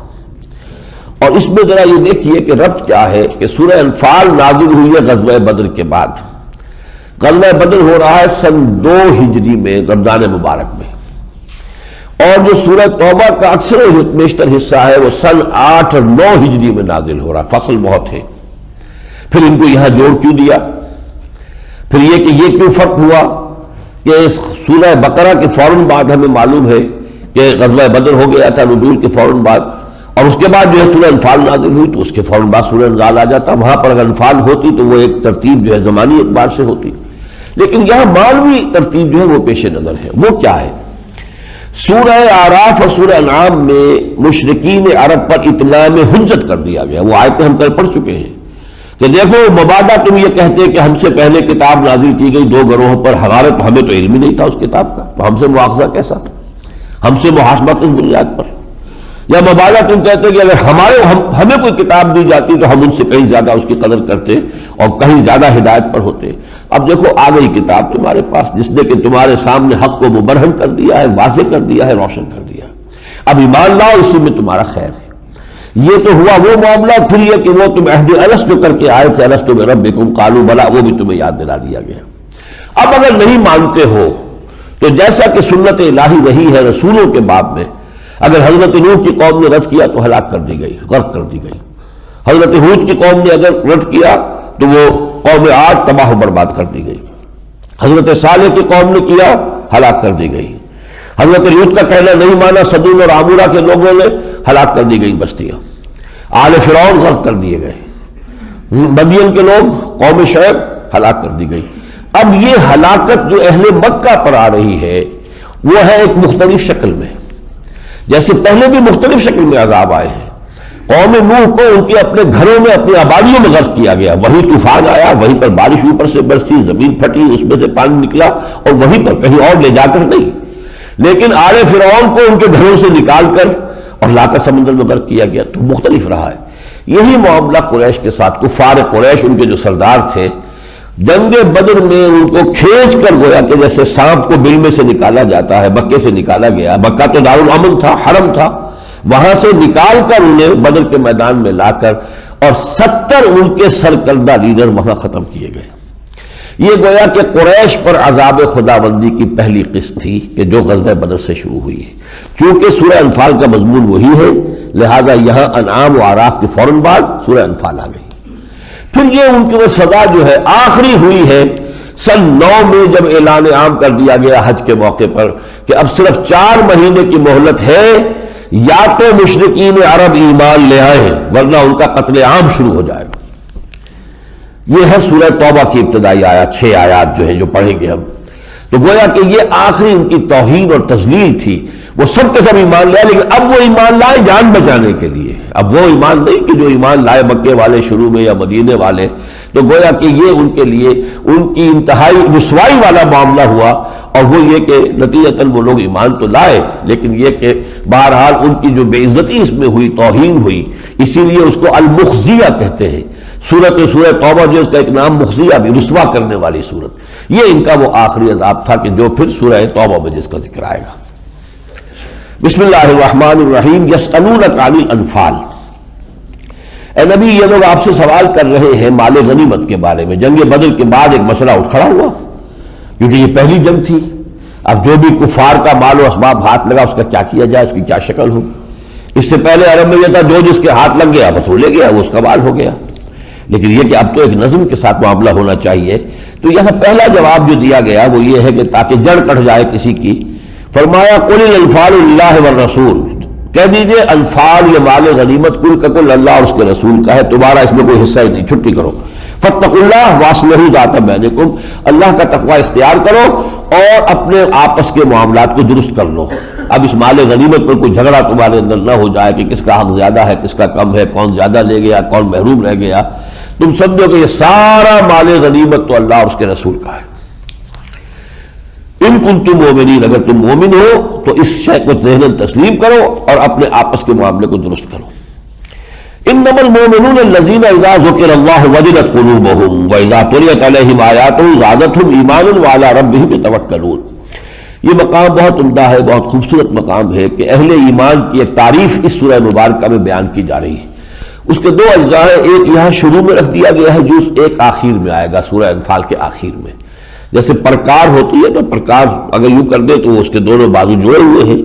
اور اس میں ذرا یہ دیکھیے کہ ربط کیا ہے کہ سورہ انفال نازل ہوئی ہے غزوہ بدر کے بعد۔ غزوہ بدر ہو رہا ہے سن 2 ہجری میں رمضان مبارک میں، اور جو سورہ توبہ کا اکثر و بیشتر حصہ ہے وہ سن 8 اور 9 ہجری میں نازل ہو رہا ہے، فصل بہت ہے۔ پھر ان کو یہاں جوڑ کیوں دیا؟ پھر یہ کہ یہ کیوں فرق ہوا کہ سورہ بقرہ کے فوراً بعد ہمیں معلوم ہے کہ غزوہ بدر ہو گیا تھا نزول کے فوراً بعد، اور اس کے بعد جو ہے سورہ انفال نازل ہوئی تو اس کے فوراً بعد سورہ انفال آ جاتا۔ وہاں پر اگر انفال ہوتی تو وہ ایک ترتیب جو ہے زمانی اعتبار سے ہوتی، لیکن یہاں معنوی ترتیب جو ہے وہ پیش نظر ہے۔ وہ کیا ہے؟ سورہ اعراف اور سورہ انعام میں مشرکین عرب پر اتمام حجت کر دیا گیا۔ وہ آیتیں ہم کل پڑھ چکے ہیں کہ دیکھو مبادہ تم یہ کہتے کہ ہم سے پہلے کتاب نازل کی گئی 2 گروہوں پر، ہمیں تو علم ہی نہیں تھا اس کتاب کا، تو ہم سے مواخذہ کیسا، ہم سے محاسبہ کس بنیاد پر؟ یا مبادہ تم کہتے کہ اگر ہمیں کوئی کتاب دی جاتی تو ہم ان سے کہیں زیادہ اس کی قدر کرتے اور کہیں زیادہ ہدایت پر ہوتے۔ اب دیکھو آ گئی کتاب تمہارے پاس جس نے کہ تمہارے سامنے حق کو مبرہن کر دیا ہے، واضح کر دیا ہے، روشن کر دیا۔ اب ایمان لاؤ، اسی میں تمہارا خیر ہے۔ یہ تو ہوا وہ معاملہ۔ پھر یہ کہ وہ تم عہد الست جو کر کے آئے تھے، الست بربکم قالوا بلی، وہ بھی تمہیں یاد دلا دیا گیا۔ اب اگر نہیں مانتے ہو تو جیسا کہ سنت الہی رہی ہے رسولوں کے باب میں، اگر حضرت نوح کی قوم نے رد کیا تو ہلاک کر دی گئی، غرق کر دی گئی۔ حضرت ہود کی قوم نے اگر رد کیا تو وہ قوم عاد تباہ و برباد کر دی گئی، حضرت صالح کی قوم نے کیا، ہلاک کر دی گئی، حضرت لوط کا کہنا نہیں مانا، صدوم اور عمورہ کے لوگوں نے، ہلاک کر دی گئی بستیاں، آل فرعون غرق کر دیے گئے، مدین کے لوگ، قوم شعیب ہلاک کر دی گئی۔ اب یہ ہلاکت جو اہل مکہ پر آ رہی ہے وہ ہے ایک مختلف شکل میں، جیسے پہلے بھی مختلف شکل میں عذاب آئے ہیں۔ قوم نوح کو ان کے اپنے گھروں میں، اپنی آبادیوں میں غرق کیا گیا، وہی طوفان آیا، وہیں پر بارش اوپر سے برسی، زمین پھٹی، اس میں سے پانی نکلا، اور وہیں پر، کہیں اور لے جا کر نہیں۔ لیکن آل فرعون کو ان کے گھروں سے نکال کر اور لا کر سمندر میں غرق کیا گیا، تو مختلف رہا ہے۔ یہی معاملہ قریش کے ساتھ، کفار قریش، ان کے جو سردار تھے، جنگ بدر میں ان کو کھینچ کر گویا کہ جیسے سانپ کو بل میں سے نکالا جاتا ہے، مکے سے نکالا گیا، مکہ تو دارالامن تھا، حرم تھا، وہاں سے نکال کر انہیں بدر کے میدان میں لا کر، اور 70 ان کے سرکردہ لیڈر وہاں ختم کیے گئے۔ یہ گویا کہ قریش پر عذاب خداوندی کی پہلی قسط تھی کہ جو غزوہ بدر سے شروع ہوئی ہے۔ چونکہ سورہ انفال کا مضمون وہی ہے، لہذا یہاں انعام و اعراف کے فوراً بعد سورہ انفال آ گئی۔ پھر یہ ان کی وہ سزا جو ہے آخری ہوئی ہے سن 9 میں، جب اعلان عام کر دیا گیا حج کے موقع پر کہ اب صرف 4 مہینے کی مہلت ہے، یا تو مشرکین عرب ایمان لے آئیں ورنہ ان کا قتل عام شروع ہو جائے گا۔ یہ ہے سورہ توبہ کی ابتدائی آیات، 6 آیات جو ہے جو پڑھیں گے ہم۔ تو گویا کہ یہ آخری ان کی توہین اور تذلیل تھی، وہ سب کے سب ایمان لائے، لیکن اب وہ ایمان لائے جان بچانے کے لیے، اب وہ ایمان نہیں کہ جو ایمان لائے مکے والے شروع میں یا مدینے والے۔ تو گویا کہ یہ ان کے لیے ان کی انتہائی رسوائی والا معاملہ ہوا، اور وہ یہ کہ نتیجتاً وہ لوگ ایمان تو لائے، لیکن یہ کہ بہرحال ان کی جو بے عزتی اس میں ہوئی، توہین ہوئی، اسی لیے اس کو المخزیہ کہتے ہیں۔ سورہ توبہ جو اس کا ایک نام مخزیہ بھی، رسوا کرنے والی سورت، یہ ان کا وہ آخری عذاب تھا کہ جو پھر سورہ توبہ میں جس کا ذکر آئے گا۔ بسم اللہ الرحمن الرحیم، یسألونک عن الانفال۔ اے نبی، یہ لوگ آپ سے سوال کر رہے ہیں مال غنیمت کے بارے میں۔ جنگ بدر کے بعد ایک مسئلہ اٹھ کھڑا ہوا، کیونکہ یہ پہلی جنگ تھی۔ اب جو بھی کفار کا مال و اسباب ہاتھ لگا، اس کا کیا کیا جائے، اس کی کیا شکل ہو۔ اس سے پہلے عرب میں یہ تھا جو جس کے ہاتھ لگ گیا بس وہ لے گیا، وہ اس کا مال ہو گیا۔ لیکن یہ کہ اب تو ایک نظم کے ساتھ معاملہ ہونا چاہیے۔ تو یہاں پہلا جواب جو دیا گیا وہ یہ ہے کہ تاکہ جڑ کٹ جائے کسی کی، فرمایا قل الانفال للہ والرسول، کہہ دیجئے انفال یہ مال غنیمت کل کا کل اللہ اور اس کے رسول کا ہے، تمہارا اس میں کوئی حصہ ہی نہیں، چھٹی کرو۔ فاتقوا اللہ واصلحوا ذات بینکم، اللہ کا تقوی اختیار کرو اور اپنے آپس کے معاملات کو درست کر لو۔ اب اس مال غنیمت پر کوئی جھگڑا تمہارے اندر نہ ہو جائے کہ کس کا حق زیادہ ہے، کس کا کم ہے، کون زیادہ لے گیا، کون محروم رہ گیا۔ تم سمجھو کہ یہ سارا مال غنیمت تو اللہ اور اس کے رسول کا ہے۔ ان کنتم مومنین، اگر تم مومن ہو تو اس شے کو ذہناً تسلیم کرو اور اپنے آپس کے معاملے کو درست کرو۔ انما المؤمنون الذين اذا ذكر الله وجلت قلوبهم واذا تليت عليهم آیاته زادتهم ایمانا وعلى ربهم يتوکلون۔ یہ مقام بہت عمدہ ہے، بہت خوبصورت مقام ہے کہ اہل ایمان کی ایک تعریف اس سورہ مبارکہ میں بیان کی جا رہی ہے۔ اس کے 2 اجزاء ہیں، ایک یہاں شروع میں رکھ دیا گیا ہے، جو ایک آخر میں آئے گا، سورہ انفال کے آخر میں۔ جیسے پرکار ہوتی ہے تو پرکار اگر یوں کر دے تو اس کے دونوں بازو جڑے ہوئے ہیں،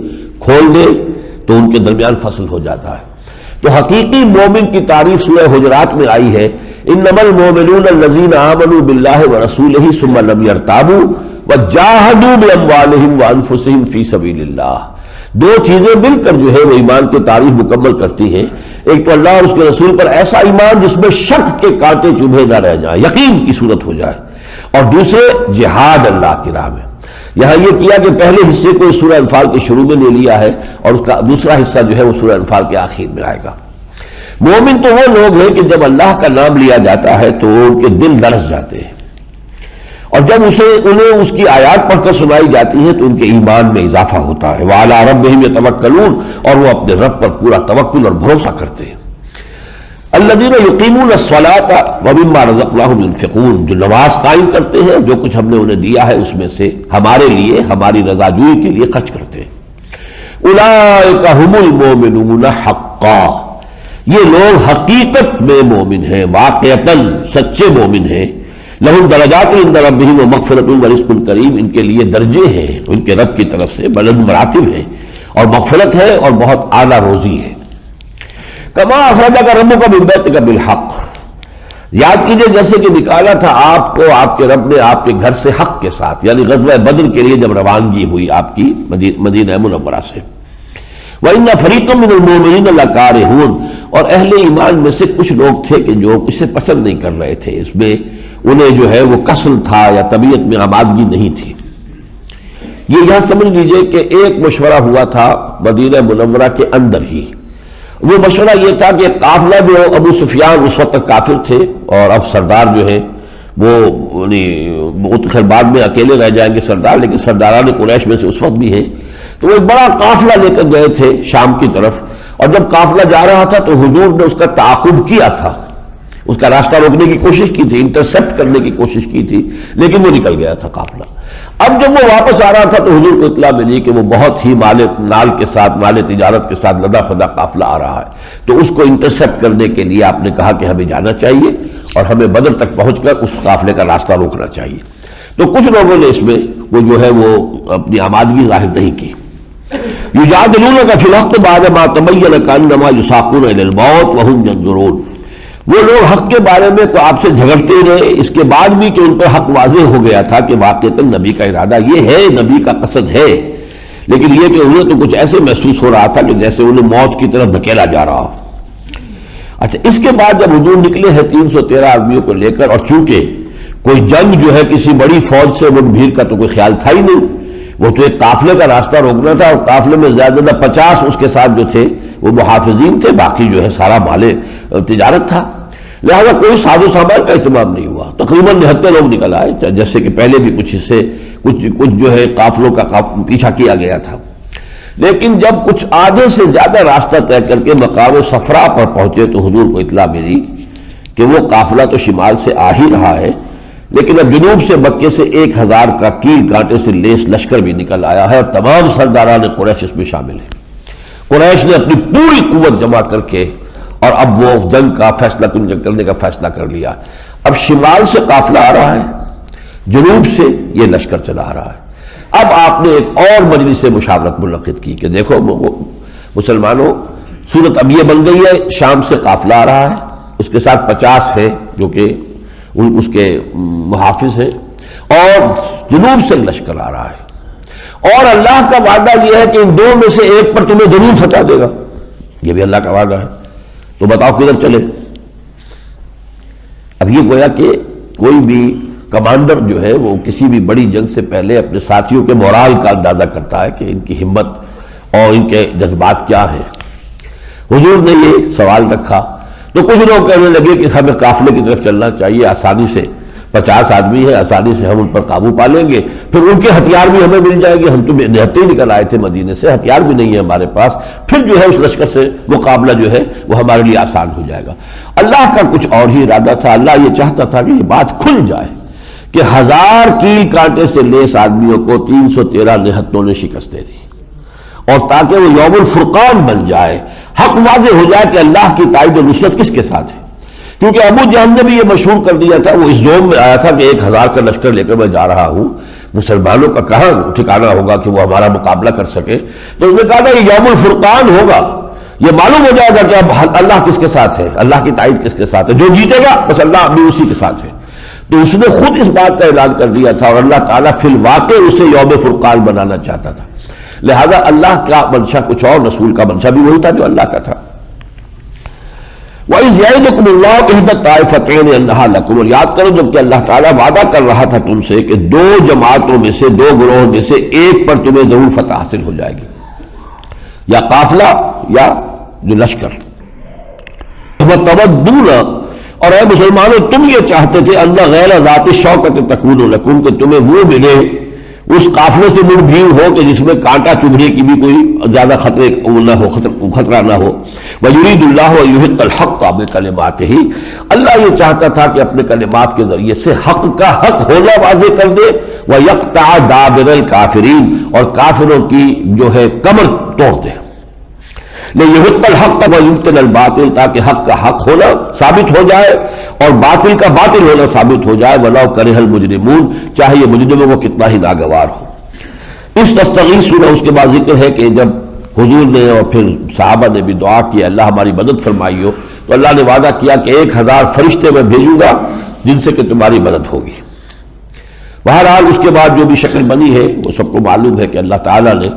کھول دے تو ان کے درمیان فصل ہو جاتا ہے۔ تو حقیقی مومن کی تعریف سورہ حجرات میں آئی ہے، انما المؤمنون الذین آمنوا باللہ ورسولہ ثم لم یرتابوا وجاہدوا باموالہم وانفسہم فی سبیل اللہ۔ 2 چیزیں مل کر جو ہے وہ ایمان کی تعریف مکمل کرتی ہیں، ایک تو اللہ اور اس کے رسول پر ایسا ایمان جس میں شک کے کانٹے چبھے نہ رہ جائیں، یقین کی صورت ہو جائے، اور دوسرے جہاد اللہ کی راہ میں۔ یہاں یہ کیا کہ پہلے حصے کو سورہ انفال کے شروع میں لے لیا ہے اور اس کا دوسرا حصہ جو ہے وہ سورہ انفال کے آخر میں آئے گا۔ مومن تو وہ لوگ ہیں کہ جب اللہ کا نام لیا جاتا ہے تو ان کے دل لرز جاتے ہیں، اور جب انہیں اس کی آیات پڑھ کر سنائی جاتی ہے تو ان کے ایمان میں اضافہ ہوتا ہے۔ وعلی ربہم یتوکلون، اور وہ اپنے رب پر پورا توکل اور بھروسہ کرتے ہیں۔ الذین یقیمون الصلاۃ ومما رزقناہم ينفقون، جو نماز قائم کرتے ہیں، جو کچھ ہم نے انہیں دیا ہے اس میں سے ہمارے لیے، ہماری رضا جوئی کے لیے خرچ کرتے ہیں۔ اولئک ھم المؤمنون حقا، یہ لوگ حقیقت میں مومن ہیں، واقعتاً سچے مومن ہیں۔ لہم درجات عند ربہم ومغفرۃ ورزق کریم، ان کے لیے درجے ہیں ان کے رب کی طرف سے، بلند مراتب ہیں اور مغفرت ہے اور بہت اعلیٰ روزی ہے۔ کما اخرجک ربک من بیتک بالحق، یاد کیجئے جیسے کہ نکالا تھا آپ کو آپ کے رب نے آپ کے گھر سے حق کے ساتھ، یعنی غزوہ بدر کے لیے جب روانگی ہوئی آپ کی مدینہ منورہ سے۔ وَإِنَّ فَرِيقًا مِّنَ الْمُؤْمِنِينَ لَكَارِهُونَ، اور اہل ایمان میں سے کچھ لوگ تھے کہ جو اسے پسند نہیں کر رہے تھے، اس میں انہیں جو ہے وہ کسل تھا یا طبیعت میں آمادگی نہیں تھی۔ یہ یہاں سمجھ لیجئے کہ ایک مشورہ ہوا تھا مدینہ منورہ کے اندر ہی۔ وہ مشورہ یہ تھا کہ قافلہ جو ابو سفیان اس وقت کافر تھے اور اب سردار جو ہے وہ خیر بعد میں اکیلے رہ جائیں گے سردار، لیکن سرداران قریش میں سے اس وقت بھی ہیں، تو وہ ایک بڑا قافلہ لے کر گئے تھے شام کی طرف، اور جب قافلہ جا رہا تھا تو حضور نے اس کا تعاقب کیا تھا، اس کا راستہ روکنے کی کوشش کی تھی، انٹرسپٹ کرنے کی کوشش کی تھی، لیکن وہ نکل گیا تھا قافلہ۔ اب جب وہ واپس آ رہا تھا تو حضور کو اطلاع ملی کہ وہ بہت ہی مال کے ساتھ، مال تجارت کے ساتھ لدا پھدا قافلہ آ رہا ہے، تو اس کو انٹرسپٹ کرنے کے لیے آپ نے کہا کہ ہمیں جانا چاہیے اور ہمیں بدر تک پہنچ کر اس قافلے کا راستہ روکنا چاہیے۔ تو کچھ لوگوں نے اس میں وہ جو ہے وہ اپنی آمادگی ظاہر نہیں کی۔ یجادلونک فی الحق بعد ما تبین کانما یساقون الی الموت وهم ینظرون، وہ لوگ حق کے بارے میں تو آپ سے جھگڑتے رہے، اس کے بعد بھی کہ ان پر حق واضح ہو گیا تھا کہ واقعتاً نبی کا ارادہ یہ ہے، نبی کا قصد ہے، لیکن یہ کہ انہیں تو کچھ ایسے محسوس ہو رہا تھا کہ جیسے انہیں موت کی طرف دھکیلا جا رہا ہو۔ اچھا، اس کے بعد جب حضور نکلے ہیں 313 آدمیوں کو لے کر، اور چونکہ کوئی جنگ جو ہے کسی بڑی فوج سے مٹ بھیڑ کا تو کوئی خیال تھا ہی نہیں، وہ تو ایک قافلے کا راستہ روکنا تھا، اور قافلے میں زیادہ 50 اس کے ساتھ جو تھے وہ محافظین تھے، باقی جو ہے سارا مال تجارت تھا، لہذا کوئی ساز و سامان کا اہتمام نہیں ہوا، تقریباً 79 لوگ نکل آئے، جیسے کہ پہلے بھی کچھ حصے کچھ جو ہے قافلوں کا پیچھا کیا گیا تھا۔ لیکن جب کچھ آدھے سے زیادہ راستہ طے کر کے مقام صفرا پر پہنچے تو حضور کو اطلاع ملی کہ وہ قافلہ تو شمال سے آ ہی رہا ہے، لیکن اب جنوب سے مکے سے 1000 کا کیل کانٹے سے لیس لشکر بھی نکل آیا ہے، اور تمام سرداران قریش اس میں شامل ہیں۔ قریش نے اپنی پوری قوت جمع کر کے اور اب وہ جنگ کا فیصلہ کرنے کا فیصلہ کر لیا۔ اب شمال سے قافلہ آ رہا ہے، جنوب سے یہ لشکر چلا آ رہا ہے۔ اب آپ نے ایک اور مجلس مشاورت منعقد کی کہ دیکھو مسلمانوں، صورت اب یہ بن گئی ہے، شام سے قافلہ آ رہا ہے، اس کے ساتھ 50 ہے جو کہ اس کے محافظ ہیں، اور جنوب سے لشکر آ رہا ہے، اور اللہ کا وعدہ یہ ہے کہ ان دو میں سے ایک پر تمہیں ضرور فتح دے گا، یہ بھی اللہ کا وعدہ ہے، تو بتاؤ کدھر چلے؟ اب یہ گویا کہ کوئی بھی کمانڈر جو ہے وہ کسی بھی بڑی جنگ سے پہلے اپنے ساتھیوں کے مورال کا اندازہ کرتا ہے کہ ان کی ہمت اور ان کے جذبات کیا ہیں۔ حضور نے یہ سوال رکھا تو کچھ لوگ کہنے لگے کہ ہمیں قافلے کی طرف چلنا چاہیے، آسانی سے 50 آدمی ہیں، آسانی سے ہم ان پر قابو پا لیں گے، پھر ان کے ہتھیار بھی ہمیں مل جائیں گے، ہم تو نہتے ہی نکل آئے تھے مدینے سے، ہتھیار بھی نہیں ہے ہمارے پاس، پھر جو ہے اس لشکر سے مقابلہ جو ہے وہ ہمارے لیے آسان ہو جائے گا۔ اللہ کا کچھ اور ہی ارادہ تھا، اللہ یہ چاہتا تھا کہ یہ بات کھل جائے کہ 1000 کیل کانٹے سے لیس آدمیوں کو 313 نہتوں نے شکست دے دی، اور تاکہ وہ یوم الفرقان بن جائے، حق واضح ہو جائے کہ اللہ کی تائید و نصرت کس کے ساتھ ہے۔ کیونکہ ابو جہل نے بھی یہ مشہور کر دیا تھا، وہ اس زوم میں آیا تھا کہ 1000 کا لشکر لے کر میں جا رہا ہوں، مسلمانوں کا کہاں ٹھکانہ ہوگا کہ وہ ہمارا مقابلہ کر سکے، تو اس نے کہا تھا یہ یوم الفرقان ہوگا، یہ معلوم ہو جائے گا کہ اب اللہ کس کے ساتھ ہے، اللہ کی تائید کس کے ساتھ ہے، جو جیتے گا بس اللہ بھی اسی کے ساتھ ہے۔ تو اس نے خود اس بات کا اعلان کر دیا تھا، اور اللہ تعالیٰ فی الواقع اسے یوم فرقان بنانا چاہتا تھا، لہذا اللہ کا منشا کچھ اور، رسول کا منشا بھی وہی تھا جو اللہ کا تھا۔ وَإِذْ يَعِدُكُمُ اللَّهُ إِحْدَى الطَّائِفَتَيْنِ أَنَّهَا لَكُمْ، اور یاد کرو جب کہ اللہ تعالیٰ وعدہ کر رہا تھا تم سے کہ 2 جماعتوں میں سے، 2 گروہوں میں سے ایک پر تمہیں ضرور فتح حاصل ہو جائے گی، یا قافلہ یا جو لشکر۔ وَتَوَدُّونَ، اور اے مسلمانوں تم یہ چاہتے تھے، اللہ غیر ذات شوکت تکون لکم، کہ تمہیں وہ ملے اس قافلے سے مڑ بھیڑ ہو کہ جس میں کانٹا چبھنے کی بھی کوئی زیادہ خطرہ نہ ہو۔ وَيُرِيدُ اللَّهُ أَن يُحِقَّ الْحَقَّ بِكَلِمَاتِهِ، اللہ یہ چاہتا تھا کہ اپنے کلمات کے ذریعے سے حق کا حق ہونا واضح کر دے، وَيَقْطَعَ دَابِرَ الْكَافِرِينَ، اور کافروں کی جو ہے کمر توڑ دے، لِيُحِقَّ الْحَقَّ وَيُبْطِلَ الْبَاطِلَ، تاکہ حق کا حق ہونا ثابت ہو جائے اور باطل کا باطل ہونا ثابت ہو جائے، وَلَوْ كَرِهَ الْمُجْرِمُونَ، چاہے یہ مجرموں کو کتنا ہی ناگوار ہو۔ اس تستغیثون، اس کے بعد ذکر ہے کہ جب حضور نے اور پھر صحابہ نے بھی دعا کی اللہ ہماری مدد فرمائی ہو، تو اللہ نے وعدہ کیا کہ 1000 فرشتے میں بھیجوں گا جن سے کہ تمہاری مدد ہوگی۔ بہرحال اس کے بعد جو بھی شکل بنی ہے وہ سب کو معلوم ہے کہ اللہ تعالیٰ نے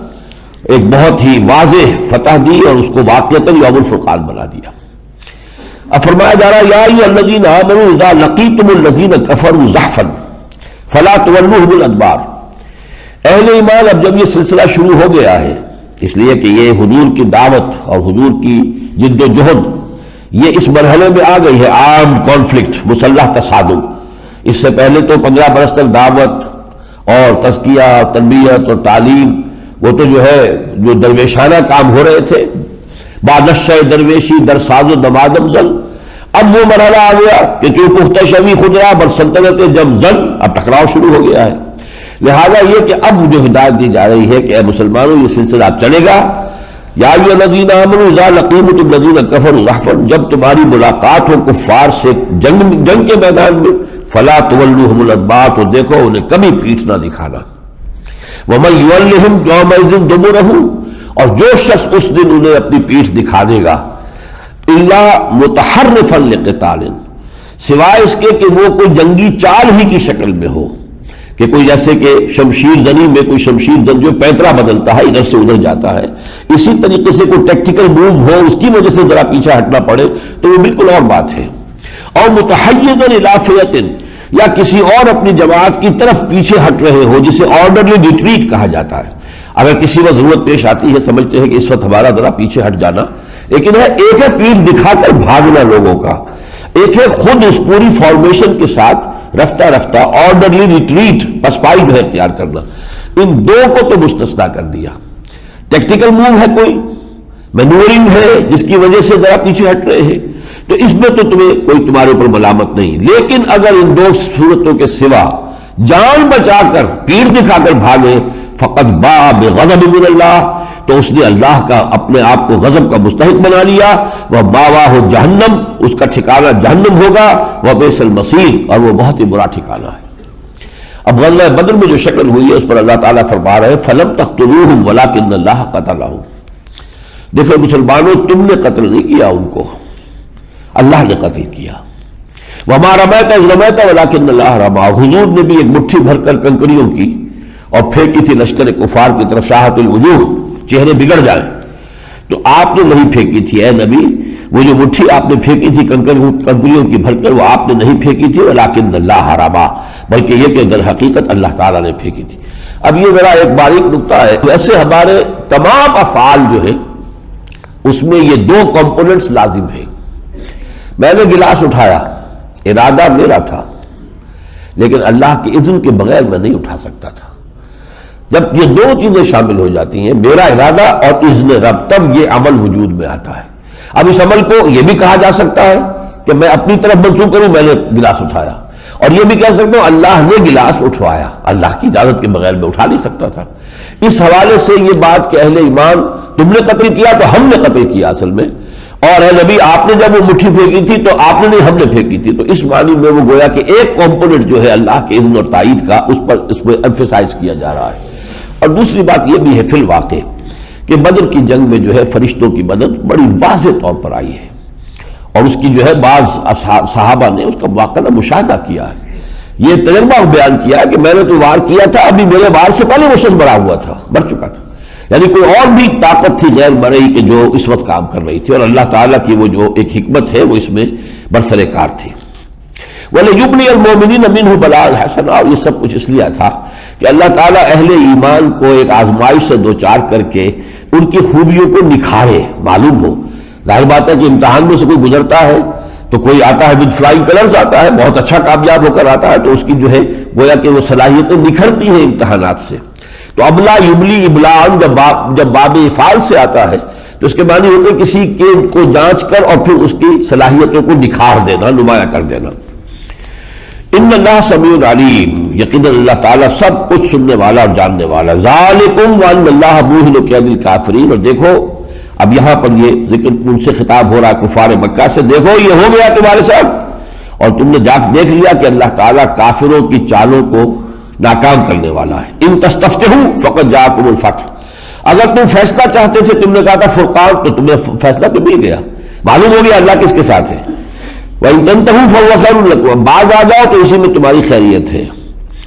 ایک بہت ہی واضح فتح دی اور اس کو واقعتاً یوم الفرقان بنا دیا۔ اب فرمایا جا رہا ہے یا ایھا الذین آمنوا اذا لقیتم الذین کفروا زحفا فلا تولوهم الادبار۔ اہل ایمان اب جب یہ سلسلہ شروع ہو گیا ہے، اس لیے کہ یہ حضور کی دعوت اور حضور کی جد و جہد یہ اس مرحلے میں آ گئی ہے، عام کانفلکٹ، مسلح تصادم۔ اس سے پہلے تو 15 برس تک دعوت اور تزکیہ، تربیت اور تعلیم وہ تو جو درویشانہ کام ہو رہے تھے، بانشہ درویشی در ساز و دمادم زن۔ اب وہ مرحلہ آ گیا کہ جو پختہ شوی خدرا بر سلطنت جب زن، اب ٹکراؤ شروع ہو گیا ہے۔ لہذا یہ کہ اب جو ہدایت دی جا رہی ہے کہ اے مسلمانوں یہ سلسلہ اب چلے گا، یا ایھا الذین آمنوا اذا لقیتم الذین کفروا زحفا، جب تمہاری ملاقات ہو کفار سے جنگ کے میدان میں، فلا تولوہم الادبار، تو دیکھو انہیں کبھی پیٹھ نہ دکھانا۔ ومن یولہم یومئذ دبرہ، اور جو شخص اس دن انہیں اپنی پیٹھ دکھا دے گا، الا متحرفا لقتال، سوائے اس کے کہ وہ کوئی جنگی چال ہی کی شکل میں ہو، کہ کوئی جیسے کہ شمشیر زنی میں کوئی شمشیر زن جو پیترا بدلتا ہے، ادھر سے ادھر جاتا ہے، اسی طریقے سے کوئی ٹیکٹیکل موو ہو اس کی وجہ سے ذرا پیچھے ہٹنا پڑے تو وہ بالکل اور بات ہے۔ اور متحیزا الی فئۃ، یا کسی اور اپنی جماعت کی طرف پیچھے ہٹ رہے ہو، جسے آرڈرلی ریٹریٹ کہا جاتا ہے۔ اگر کسی وقت ضرورت پیش آتی ہے، سمجھتے ہیں کہ اس وقت ہمارا ذرا پیچھے ہٹ جانا، لیکن ایک ہے پیٹھ دکھا کر بھاگنا لوگوں کا، ایک ہے خود اس پوری فارمیشن کے ساتھ رفتہ رفتہ آرڈرلی ریٹریٹ، پسپائی جو ہے اختیار کرنا۔ ان دو کو تو مستثنا کر دیا۔ ٹیکٹیکل موو ہے، کوئی مینورنگ ہے جس کی وجہ سے ذرا پیچھے ہٹ رہے ہیں، تو اس میں تو کوئی تمہارے اوپر ملامت نہیں، لیکن اگر ان دو صورتوں کے سوا جان بچا کر پیٹھ دکھا کر بھاگے، فقد باء بغضب من اللہ، تو اس نے اللہ کا اپنے آپ کو غضب کا مستحق بنا لیا، وہ مأواہ جہنم، اس کا ٹھکانہ جہنم ہوگا، وبئس المصیر، اور وہ بہت ہی برا ٹھکانہ ہے۔ اب غزوہ بدر میں جو شکل ہوئی ہے اس پر اللہ تعالیٰ فرما رہے ہیں فلم تقتلوہم ولکن اللہ قتلہم۔ دیکھو مسلمانوں، تم نے قتل نہیں کیا ان کو، اللہ نے قتل کیا۔ وما رمیت اذ رمیت ولکن اللہ رمی، حضور نے بھی ایک مٹھی بھر کر کنکریوں کی اور پھینکی تھی لشکر کفار کی طرف، شاہت الوجوہ، چہرے بگڑ جائیں، تو آپ نے نہیں پھینکی تھی اے نبی، وہ جو مٹھی آپ نے پھینکی تھی کنکریوں کی بھر کر، وہ آپ نے نہیں پھینکی تھی، ولکن اللہ رمی، بلکہ یہ کہ در حقیقت اللہ تعالیٰ نے پھینکی تھی۔ اب یہ ذرا ایک باریک نکتہ ہے، ویسے ہمارے تمام افعال جو ہے اس میں یہ دو کمپوننٹس لازم ہیں۔ میں نے گلاس اٹھایا، ارادہ میرا تھا، لیکن اللہ کی اذن کے بغیر میں نہیں اٹھا سکتا تھا۔ جب یہ دو چیزیں شامل ہو جاتی ہیں، میرا ارادہ اور اذن رب، تب یہ عمل وجود میں آتا ہے۔ اب اس عمل کو یہ بھی کہا جا سکتا ہے کہ میں اپنی طرف منسوخ کروں، میں نے گلاس اٹھایا، اور یہ بھی کہہ سکتا ہوں اللہ نے گلاس اٹھوایا، اللہ کی اجازت کے بغیر میں اٹھا نہیں سکتا تھا۔ اس حوالے سے یہ بات کہ اہل ایمان تم نے قتل کیا تو ہم نے قتل کیا اصل میں، اور اے نبی آپ نے جب وہ مٹھی پھینکی تھی تو آپ نے نہیں، ہم نے پھینکی تھی، تو اس معنی میں وہ گویا کہ ایک کمپوننٹ جو ہے اللہ کے اذن اور تائید کا، اس پر ایمفیسائز کیا جا رہا ہے۔ اور دوسری بات یہ بھی ہے فی الواقع کہ بدر کی جنگ میں جو ہے فرشتوں کی مدد بڑی واضح طور پر آئی ہے، اور اس کی جو ہے بعض صحابہ نے اس کا واقعہ مشاہدہ کیا ہے، یہ تجربہ بیان کیا ہے کہ میں نے تو وار کیا تھا، ابھی میرے وار سے پہلے وہ شخص مرا ہوا تھا، مر چکا تھا، یعنی کوئی اور بھی طاقت تھی غیر مرئی کہ جو اس وقت کام کر رہی تھی، اور اللہ تعالیٰ کی وہ جو ایک حکمت ہے وہ اس میں برسر کار تھی۔ وَلِيُبْلِيَ الْمُؤْمِنِينَ مِنْهُ بَلَاءً حَسَنًا، اور یہ سب کچھ اس لیے تھا کہ اللہ تعالیٰ اہل ایمان کو ایک آزمائش سے دوچار کر کے ان کی خوبیوں کو نکھارے، معلوم ہو۔ ظاہر بات ہے کہ امتحان میں سے کوئی گزرتا ہے تو کوئی آتا ہے ود فلائنگ کلرز آتا ہے، بہت اچھا کامیاب ہو کر آتا ہے، تو اس کی جو ہے گویا کہ وہ صلاحیتیں نکھرتی ہیں امتحانات سے۔ تو ابلا یبلی ابلاء جب باب افعال سے آتا ہے تو اس کے معنی ہوتے کسی کے کو جانچ کر اور پھر اس کی صلاحیتوں کو نکھار دینا، نمایاں کر دینا۔ ان اللہ سمیع علیم، یقیناً اللہ تعالیٰ سب کچھ سننے والا اور جاننے والا۔ ذالکم وان اللہ موہن کید الکافرین، اور دیکھو اب یہاں پر یہ ذکر ان سے خطاب ہو رہا ہے کفار مکہ سے، دیکھو یہ ہو گیا تمہارے ساتھ، اور تم نے دیکھ لیا کہ اللہ تعالیٰ کافروں کی چالوں کو ناکام کرنے والا ہے۔ ان تستفتحوا فقد جاءکم الفتح، اگر تم فیصلہ چاہتے تھے، تم نے کہا تھا فرقان، تو تمہیں فیصلہ تو مل گیا، معلوم ہو گیا اللہ کس کے ساتھ ہے۔ وَإِن تَنْتَهُوا فَهُوَ خَيْرٌ لَكُمْ، بعد آ جاؤ تو اسی میں تمہاری خیریت ہے۔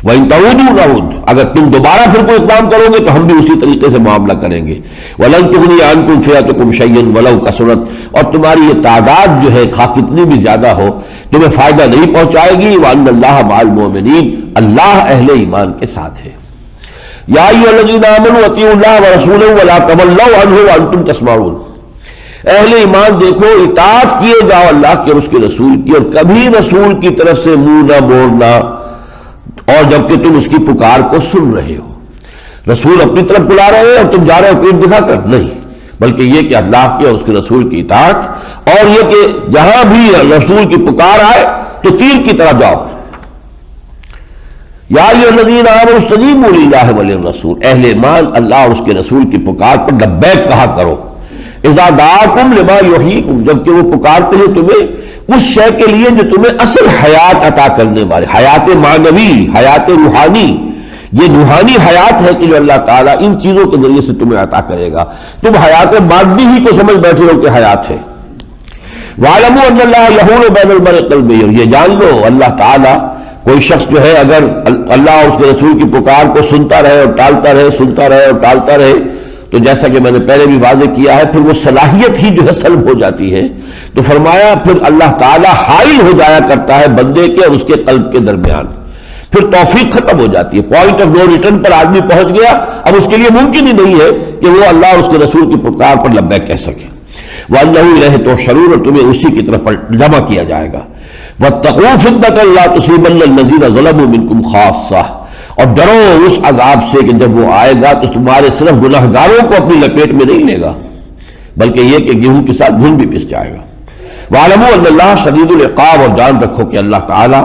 وَإِن تَعُودُوا نَعُودْ، اگر تم دوبارہ پھر کوئی اقدام کرو گے تو ہم بھی اسی طریقے سے معاملہ کریں گے۔ وَلَن تُغْنِيَ عَنْكُمْ فِئَتُكُمْ شَيْئًا وَلَوْ كَثُرَتْ، اور تمہاری یہ تعداد جو ہے خواہ کتنی بھی زیادہ ہو تمہیں فائدہ نہیں پہنچائے گی۔ وَأَنَّ اللَّهَ مَعَ الْمُؤْمِنِينَ، اللہ اہل ایمان کے ساتھ ہے۔ یا ایھا الذین آمنوا اطیعوا اللہ ورسولہ ولا تولوا عنہ وانتم تسمعون، اہل ایمان دیکھو اطاعت کیے جاؤ اللہ کے اور اس کے رسول کی، اور کبھی رسول کی طرف سے منہ نہ موڑنا، اور جبکہ تم اس کی پکار کو سن رہے ہو۔ رسول اپنی طرف بلا رہے ہیں اور تم جا رہے ہو پیٹ دکھا کر، نہیں، بلکہ یہ کہ اللہ کے اور اس کے رسول کی اطاعت، اور یہ کہ جہاں بھی رسول کی پکار آئے تو تیر کی طرح جاؤ۔ یا ایھا الذین آمنوا استجیبوا للہ وللرسول، اہل ایمان اللہ اور اس کے رسول کی پکار پر لبیک کہا کرو۔ اذا دعاکم لما یحییکم، جبکہ وہ پکارتے ہیں تمہیں اس شے کے لیے جو تمہیں اصل حیات عطا کرنے والے، حیات معنوی، حیات روحانی، یہ روحانی حیات ہے کہ جو اللہ تعالیٰ ان چیزوں کے ذریعے سے تمہیں عطا کرے گا۔ تم حیات مادی ہی کو سمجھ بیٹھے ہو کہ حیات ہے۔ وَاعْلَمُوا أَنَّ اللَّهَ يَحُولُ بَيْنَ الْمَرْءِ وَقَلْبِهِ، اور یہ جان لو اللہ تعالیٰ، کوئی شخص جو ہے اگر اللہ اور اس کے رسول کی پکار کو سنتا رہے اور ٹالتا رہے، سنتا رہے اور ٹالتا رہے، تو جیسا کہ میں نے پہلے بھی واضح کیا ہے، پھر وہ صلاحیت ہی جو ہے سلب ہو جاتی ہے۔ تو فرمایا پھر اللہ تعالیٰ حائل ہو جایا کرتا ہے بندے کے اور اس کے قلب کے درمیان، پھر توفیق ختم ہو جاتی ہے، پوائنٹ آف نو ریٹرن پر آدمی پہنچ گیا، اب اس کے لیے ممکن ہی نہیں ہے کہ وہ اللہ اور اس کے رسول کی پکار پر لبیک کہہ سکے۔ وَأَنَّهُ إِلَيْهِ تُحْشَرُونَ، اور تمہیں اسی کی طرف جمع کیا جائے گا۔ وَاتَّقُوا فِتْنَةً لَا تُصِيبَنَّ الَّذِينَ ظَلَمُوا مِنكُمْ خَاصَّةً، اور ڈرو اس عذاب سے کہ جب وہ آئے گا تو تمہارے صرف گناہگاروں کو اپنی لپیٹ میں نہیں لے گا، بلکہ یہ کہ گیہوں کے ساتھ گھن بھی پس جائے گا۔ وَاعْلَمُوا أَنَّ اللَّهَ شَدِيدُ الْعِقَابِ، اور جان رکھو کہ اللہ تعالیٰ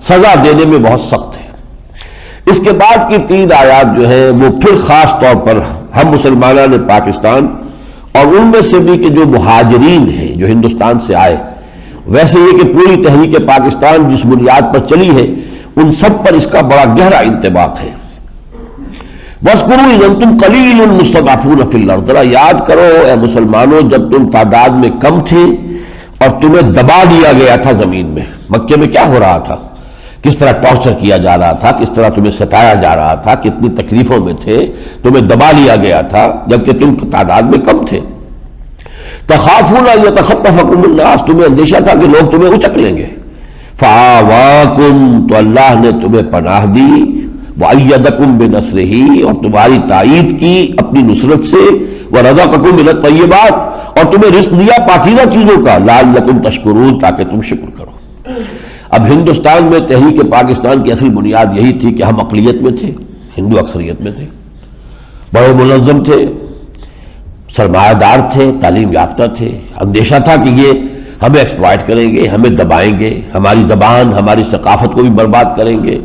سزا دینے میں بہت سخت ہے۔ اس کے بعد کی 3 آیات جو ہیں وہ پھر خاص طور پر ہم مسلمانان پاکستان اور ان میں سے بھی کہ جو مہاجرین ہیں جو ہندوستان سے آئے، ویسے یہ کہ پوری تحریک پاکستان جس بنیاد پر چلی ہے ان سب پر اس کا بڑا گہرا انطباق ہے۔ وَاذْكُرُوا إِذْ أَنْتُمْ قَلِيلٌ مُسْتَضْعَفُونَ فِي الْأَرْضِ، ذرا یاد کرو اے مسلمانوں جب تم تعداد میں کم تھے اور تمہیں دبا دیا گیا تھا زمین میں۔ مکے میں کیا ہو رہا تھا، کس طرح ٹارچر کیا جا رہا تھا، کس طرح تمہیں ستایا جا رہا تھا، کتنی تکلیفوں میں تھے، تمہیں دبا لیا گیا تھا جبکہ تم تعداد میں کم تھے۔ تخافون ان یتخطفکم الناس، تمہیں اندیشہ تھا کہ لوگ تمہیں اچک لیں گے۔ فآواکم، تو اللہ نے تمہیں پناہ دی، وأیدکم بنصرہ، اور تمہاری تائید کی اپنی نصرت سے، ورزقکم من الطیبات، اور تمہیں رزق دیا پاکیزہ چیزوں کا، لعلکم تشکرون، تاکہ تم شکر کرو۔ اب ہندوستان میں تحریک پاکستان کی اصل بنیاد یہی تھی کہ ہم اقلیت میں تھے، ہندو اکثریت میں تھے، بڑے منظم تھے، سرمایہ دار تھے، تعلیم یافتہ تھے، اندیشہ تھا کہ یہ ہمیں ایکسپلائٹ کریں گے، ہمیں دبائیں گے، ہماری زبان ہماری ثقافت کو بھی برباد کریں گے،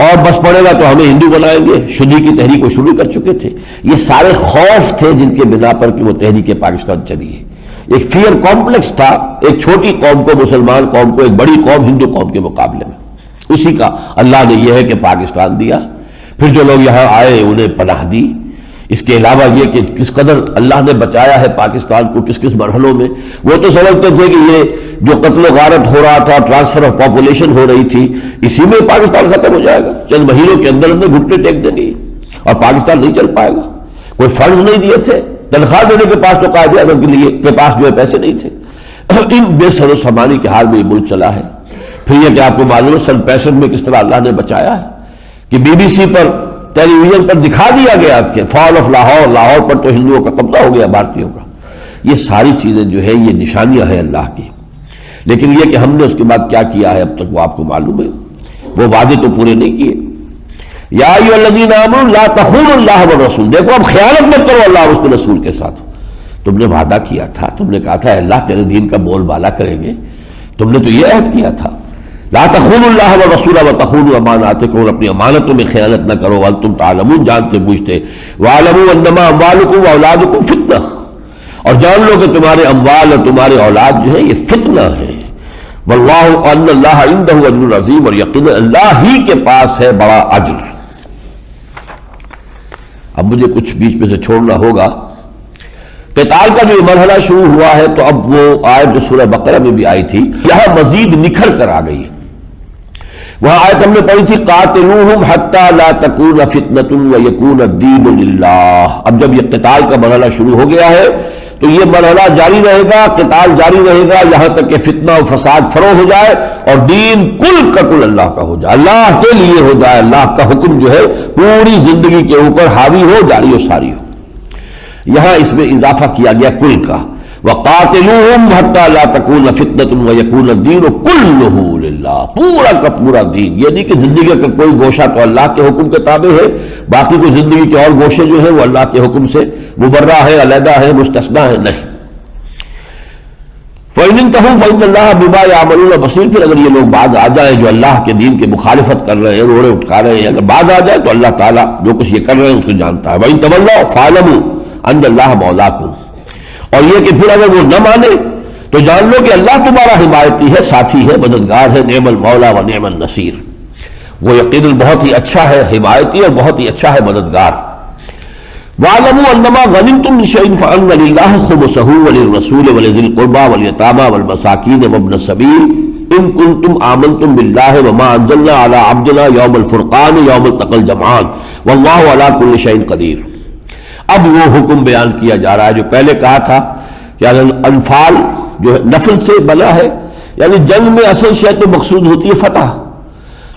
اور بس پڑے گا تو ہمیں ہندو بنائیں گے۔ شدی کی تحریک کو شروع کر چکے تھے۔ یہ سارے خوف تھے جن کے بنا پر کہ وہ تحریک پاکستان چلی ہے۔ ایک فیئر کمپلیکس تھا ایک چھوٹی قوم کو، مسلمان قوم کو، ایک بڑی قوم ہندو قوم کے مقابلے میں، اسی کا اللہ نے یہ ہے کہ پاکستان دیا، پھر جو لوگ یہاں آئے انہیں پناہ دی۔ اس کے علاوہ یہ کہ کس قدر اللہ نے بچایا ہے پاکستان کو کس کس مرحلوں میں۔ وہ تو سمجھتے تھے کہ یہ جو قتل و غارت ہو رہا تھا، ٹرانسفر آف پاپولیشن ہو رہی تھی، اسی میں پاکستان ختم ہو جائے گا، چند مہینوں کے اندر اندر گھٹنے ٹیک دیں گے اور پاکستان نہیں چل پائے گا۔ کوئی فنڈز نہیں دیے تھے، تنخواہ دینے کے پاس تو قائد اعظم کے لیے کے پاس جو ہے پیسے نہیں تھے۔ ان بے سر و سامانی کے حال میں یہ ملک چلا ہے۔ پھر یہ کہ آپ کو معلوم ہے سن 65 میں کس طرح اللہ نے بچایا ہے کہ BBC پر ٹیلی ویژن پر دکھا دیا گیا کہ فال آف لاہور، لاہور پر تو ہندوؤں کا قبضہ ہو گیا بھارتیوں کا۔ یہ ساری چیزیں جو ہے یہ نشانیاں ہیں اللہ کی، لیکن یہ کہ ہم نے اس کے بعد کیا کیا ہے اب تک وہ آپ کو معلوم ہے، وہ وعدے تو پورے نہیں کیے۔ یا ایھا الذین آمنوا لا تخونوا اللہ والرسول، دیکھو اب خیانت مت کرو اللہ اور اس کے رسول کے ساتھ۔ تم نے وعدہ کیا تھا، تم نے کہا تھا اللہ تیرے دین کا بول بالا کریں گے، تم نے تو یہ عہد کیا تھا لا تخونوا اللہ والرسول وتخونوا اماناتکم، اور اپنی امانتوں میں خیانت نہ کرو، وانتم تعلمون، جانتے بوجھتے، واعلموا انما اموالکم واولادکم فتنہ، اور جان لو کہ تمہارے اموال اور تمہارے اولاد جو ہے یہ فتنہ ہے، واللہ ان اللہ عندہ اجر عظیم، اور یقینا اللہ ہی کے پاس ہے بڑا اجر۔ اب مجھے کچھ بیچ میں سے چھوڑنا ہوگا. قتال کا جو مرحلہ شروع ہوا ہے تو اب وہ آیت جو سورہ بقرہ میں بھی آئی تھی یہاں مزید نکھر کر آ گئی ہے. وہاں آیت ہم نے پڑھی تھی قاتلوہم حتی لا تکون فتنۃ ویکون الدین للہ. اب جب یہ قتال کا مرحلہ شروع ہو گیا ہے تو یہ مرحلہ جاری رہے گا، قتال جاری رہے گا یہاں تک کہ فتنہ و فساد فروغ ہو جائے اور دین کل کا کل اللہ کا ہو جائے، اللہ کے لیے ہو جائے، اللہ کا حکم جو ہے پوری زندگی کے اوپر حاوی ہو، جاری و ساری ہو. یہاں اس میں اضافہ کیا گیا کل کا، وَقَاتِلُوهُمْ حَتَّى لَا تَكُونَ فِتْنَةٌ وَيَكُونَ الدِّينُ كُلُّهُ لِلَّهِ. پورا کا پورا دین، یہ نہیں کہ زندگی کا کوئی گوشہ تو اللہ کے حکم کے تابع ہے، باقی کوئی زندگی کے اور گوشے جو ہیں وہ اللہ کے حکم سے مبرہ ہے، علیحدہ ہے، مستثنیٰ ہے، نہیں. فَإِنْ انْتَهُوا فَإِنَّ اللَّهَ بِمَا يَعْمَلُونَ بَصِيرٌ. پھر اگر یہ لوگ باز آ جائیں جو اللہ کے دین کی مخالفت کر رہے ہیں، روڑے اٹھا رہے ہیں، اگر باز آ جائے تو اللہ تعالیٰ جو کچھ یہ کر رہے ہیں اس کو جانتا ہے. وَإِنْ تَوَلَّوْا فَاعْلَمُوا أَنَّ اللَّهَ مَوْلَاكُمْ. اور یہ کہ پھر اگر وہ نہ مانے تو جان لو کہ اللہ تمہارا حمایتی ہے، ساتھی ہے، مددگار ہے. نعم المولا و نعم النصیر. وہ یقیناً بہت ہی اچھا ہے حمایتی اور بہت ہی اچھا ہے مددگار. وَاعْلَمُوا أَنَّمَا غَنِمْتُم مِّن شَيْءٍ فَأَنَّ لِلَّهِ خُمُسَهُ وَلِلرَّسُولِ وَلِذِي الْقُرْبَىٰ وَالْيَتَامَىٰ وَالْمَسَاكِينِ وَابْنِ السَّبِيلِ إِن كُنتُمْ آمَنتُم بِاللَّهِ وَمَا أَنزَلْنَا عَلَىٰ عَبْدِنَا يَوْمَ الْفُرْقَانِ يَوْمَ الْتَقَى الْجَمْعَانِ وَاللَّهُ عَلَىٰ كُلِّ شَيْءٍ قَدِيرٌ. اب وہ حکم بیان کیا جا رہا ہے جو پہلے کہا تھا کہ انفال جو ہے نفل سے بنا ہے، یعنی جنگ میں اصل شے تو مقصود ہوتی ہے فتح،